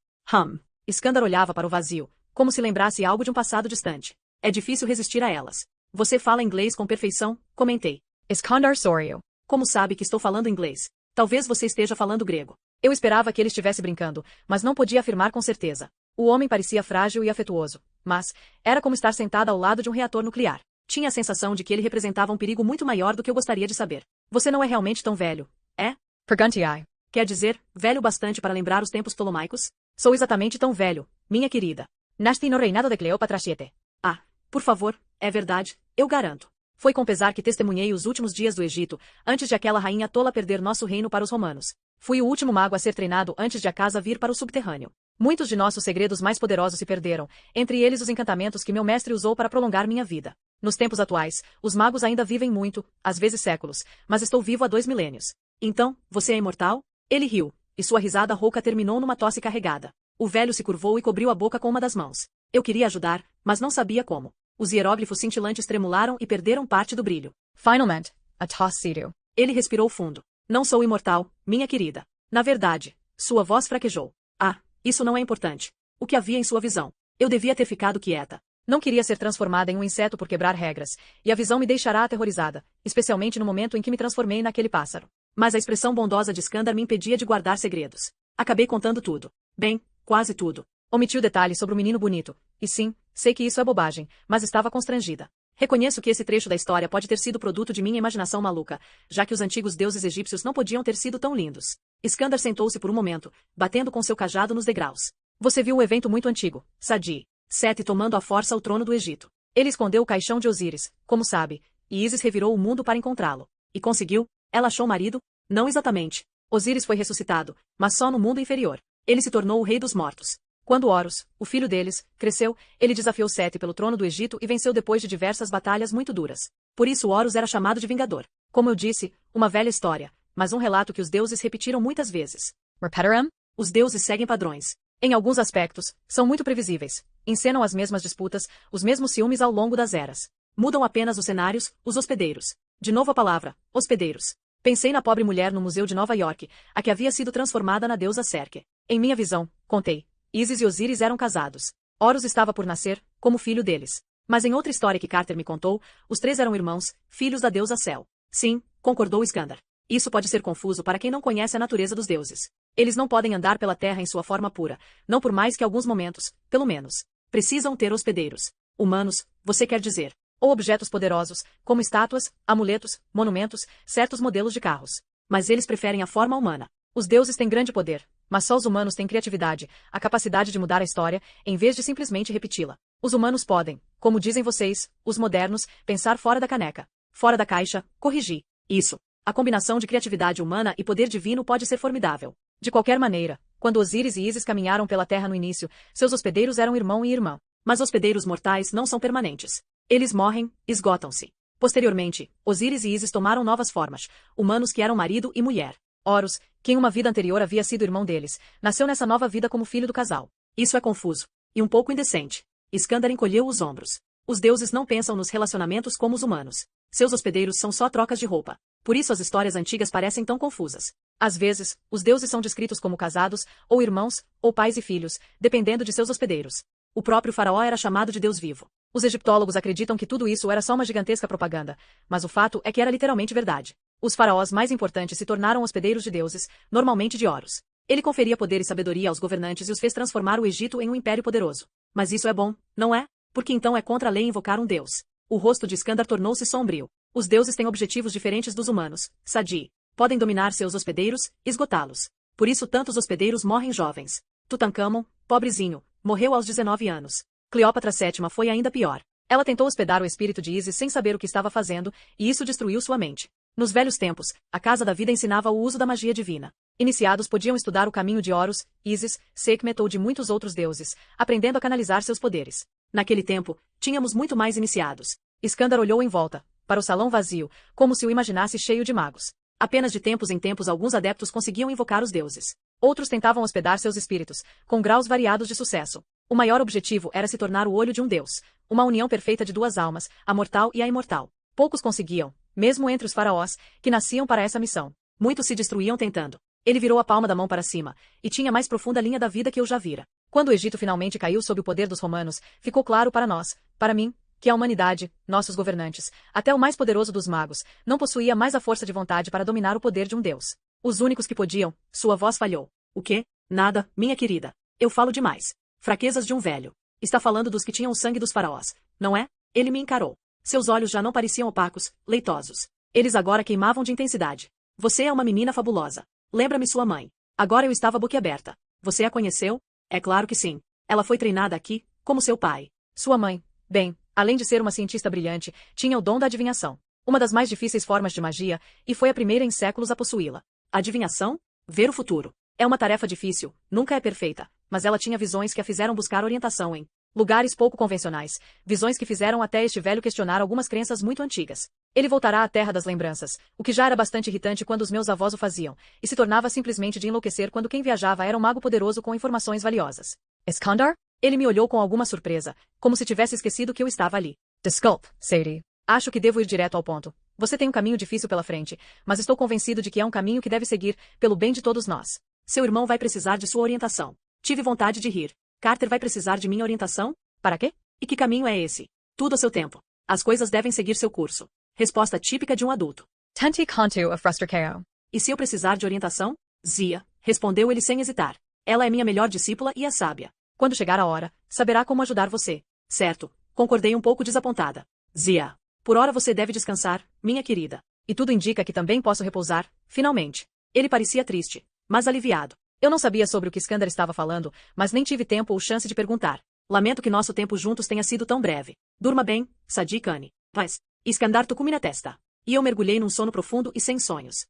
Iskandar olhava para o vazio, como se lembrasse algo de um passado distante. É difícil resistir a elas. Você fala inglês com perfeição, comentei. Iskandar sorriu. Como sabe que estou falando inglês? Talvez você esteja falando grego. Eu esperava que ele estivesse brincando, mas não podia afirmar com certeza. O homem parecia frágil e afetuoso, mas era como estar sentada ao lado de um reator nuclear. Tinha a sensação de que ele representava um perigo muito maior do que eu gostaria de saber. Você não é realmente tão velho, é? Perguntai. Quer dizer, velho bastante para lembrar os tempos ptolomaicos? Sou exatamente tão velho, minha querida. Nasci no reinado de Cleópatra VII. Ah, por favor, é verdade, eu garanto. Foi com pesar que testemunhei os últimos dias do Egito, antes de aquela rainha tola perder nosso reino para os romanos. Fui o último mago a ser treinado antes de a casa vir para o subterrâneo. Muitos de nossos segredos mais poderosos se perderam, entre eles os encantamentos que meu mestre usou para prolongar minha vida. Nos tempos atuais, os magos ainda vivem muito, às vezes séculos, mas estou vivo há 2 milênios. Então, você é imortal? Ele riu, e sua risada rouca terminou numa tosse carregada. O velho se curvou e cobriu a boca com uma das mãos. Eu queria ajudar, mas não sabia como. Os hieróglifos cintilantes tremularam e perderam parte do brilho. Finalmente, a tosse cedeu. Ele respirou fundo. Não sou imortal, minha querida. Na verdade, sua voz fraquejou. Ah, isso não é importante. O que havia em sua visão? Eu devia ter ficado quieta. Não queria ser transformada em um inseto por quebrar regras, e a visão me deixará aterrorizada, especialmente no momento em que me transformei naquele pássaro. Mas a expressão bondosa de Iskandar me impedia de guardar segredos. Acabei contando tudo. Bem, quase tudo. Omiti o detalhe sobre o menino bonito. E sim, sei que isso é bobagem, mas estava constrangida. Reconheço que esse trecho da história pode ter sido produto de minha imaginação maluca, já que os antigos deuses egípcios não podiam ter sido tão lindos. Iskandar sentou-se por um momento, batendo com seu cajado nos degraus. Você viu um evento muito antigo, Sadi. Sete tomando à força o trono do Egito. Ele escondeu o caixão de Osíris, como sabe, e Ísis revirou o mundo para encontrá-lo. E conseguiu? Ela achou marido? Não exatamente. Osíris foi ressuscitado, mas só no mundo inferior. Ele se tornou o rei dos mortos. Quando Horus, o filho deles, cresceu, ele desafiou Sete pelo trono do Egito e venceu depois de diversas batalhas muito duras. Por isso Horus era chamado de Vingador. Como eu disse, uma velha história, mas um relato que os deuses repetiram muitas vezes. Repetiram? Os deuses seguem padrões. Em alguns aspectos, são muito previsíveis. Encenam as mesmas disputas, os mesmos ciúmes ao longo das eras. Mudam apenas os cenários, os hospedeiros. De novo a palavra, hospedeiros. Pensei na pobre mulher no museu de Nova York, a que havia sido transformada na deusa Serke. Em minha visão, contei, Ísis e Osíris eram casados. Horus estava por nascer, como filho deles. Mas em outra história que Carter me contou, os três eram irmãos, filhos da deusa Sel. Sim, concordou Iskandar. Isso pode ser confuso para quem não conhece a natureza dos deuses. Eles não podem andar pela terra em sua forma pura, não por mais que alguns momentos, pelo menos. Precisam ter hospedeiros. Humanos, você quer dizer. Ou objetos poderosos, como estátuas, amuletos, monumentos, certos modelos de carros. Mas eles preferem a forma humana. Os deuses têm grande poder, mas só os humanos têm criatividade, a capacidade de mudar a história, em vez de simplesmente repeti-la. Os humanos podem, como dizem vocês, os modernos, pensar fora da caneca. Fora da caixa, corrigir. Isso. A combinação de criatividade humana e poder divino pode ser formidável. De qualquer maneira, quando Osíris e Ísis caminharam pela terra no início, seus hospedeiros eram irmão e irmã. Mas hospedeiros mortais não são permanentes. Eles morrem, esgotam-se. Posteriormente, Osíris e Ísis tomaram novas formas, humanos que eram marido e mulher. Horus, que em uma vida anterior havia sido irmão deles, nasceu nessa nova vida como filho do casal. Isso é confuso. E um pouco indecente. Iskandar encolheu os ombros. Os deuses não pensam nos relacionamentos como os humanos. Seus hospedeiros são só trocas de roupa. Por isso as histórias antigas parecem tão confusas. Às vezes, os deuses são descritos como casados, ou irmãos, ou pais e filhos, dependendo de seus hospedeiros. O próprio faraó era chamado de Deus vivo. Os egiptólogos acreditam que tudo isso era só uma gigantesca propaganda, mas o fato é que era literalmente verdade. Os faraós mais importantes se tornaram hospedeiros de deuses, normalmente de Horus. Ele conferia poder e sabedoria aos governantes e os fez transformar o Egito em um império poderoso. Mas isso é bom, não é? Porque então é contra a lei invocar um deus. O rosto de Iskandar tornou-se sombrio. Os deuses têm objetivos diferentes dos humanos, Sadi. Podem dominar seus hospedeiros, esgotá-los. Por isso tantos hospedeiros morrem jovens. Tutancâmon, pobrezinho, morreu aos 19 anos. Cleópatra VII foi ainda pior. Ela tentou hospedar o espírito de Ísis sem saber o que estava fazendo, e isso destruiu sua mente. Nos velhos tempos, a Casa da Vida ensinava o uso da magia divina. Iniciados podiam estudar o caminho de Horus, Ísis, Sekhmet ou de muitos outros deuses, aprendendo a canalizar seus poderes. Naquele tempo, tínhamos muito mais iniciados. Iskandar olhou em volta, para o salão vazio, como se o imaginasse cheio de magos. Apenas de tempos em tempos alguns adeptos conseguiam invocar os deuses. Outros tentavam hospedar seus espíritos, com graus variados de sucesso. O maior objetivo era se tornar o olho de um deus, uma união perfeita de duas almas, a mortal e a imortal. Poucos conseguiam, mesmo entre os faraós, que nasciam para essa missão. Muitos se destruíam tentando. Ele virou a palma da mão para cima, e tinha a mais profunda linha da vida que eu já vira. Quando o Egito finalmente caiu sob o poder dos romanos, ficou claro para nós, para mim, que a humanidade, nossos governantes, até o mais poderoso dos magos, não possuía mais a força de vontade para dominar o poder de um deus. Os únicos que podiam, sua voz falhou. O quê? Nada, minha querida. Eu falo demais. Fraquezas de um velho. Está falando dos que tinham o sangue dos faraós, não é? Ele me encarou. Seus olhos já não pareciam opacos, leitosos. Eles agora queimavam de intensidade. Você é uma menina fabulosa. Lembra-me sua mãe. Agora eu estava boquiaberta. Você a conheceu? É claro que sim. Ela foi treinada aqui, como seu pai. Sua mãe, bem, além de ser uma cientista brilhante, tinha o dom da adivinhação. Uma das mais difíceis formas de magia, e foi a primeira em séculos a possuí-la. Adivinhação? Ver o futuro. É uma tarefa difícil, nunca é perfeita, mas ela tinha visões que a fizeram buscar orientação em lugares pouco convencionais, visões que fizeram até este velho questionar algumas crenças muito antigas. Ele voltará à terra das lembranças, o que já era bastante irritante quando os meus avós o faziam, e se tornava simplesmente de enlouquecer quando quem viajava era um mago poderoso com informações valiosas. Iskandar? Ele me olhou com alguma surpresa, como se tivesse esquecido que eu estava ali. Desculpe, Sadie. Acho que devo ir direto ao ponto. Você tem um caminho difícil pela frente, mas estou convencido de que é um caminho que deve seguir, pelo bem de todos nós. Seu irmão vai precisar de sua orientação. Tive vontade de rir. Carter vai precisar de minha orientação? Para quê? E que caminho é esse? Tudo a seu tempo. As coisas devem seguir seu curso. Resposta típica de um adulto. Tanti quanto a frustração. E se eu precisar de orientação? Zia, respondeu ele sem hesitar. Ela é minha melhor discípula e é sábia. Quando chegar a hora, saberá como ajudar você. Certo, concordei um pouco desapontada. Zia, por hora você deve descansar, minha querida. E tudo indica que também posso repousar, finalmente. Ele parecia triste. mas aliviado. Eu não sabia sobre o que Skandar estava falando, mas nem tive tempo ou chance de perguntar. Lamento que nosso tempo juntos tenha sido tão breve. Durma bem, Sadiq Kani. Mas, Skandar tocou-me na testa. E eu mergulhei num sono profundo e sem sonhos.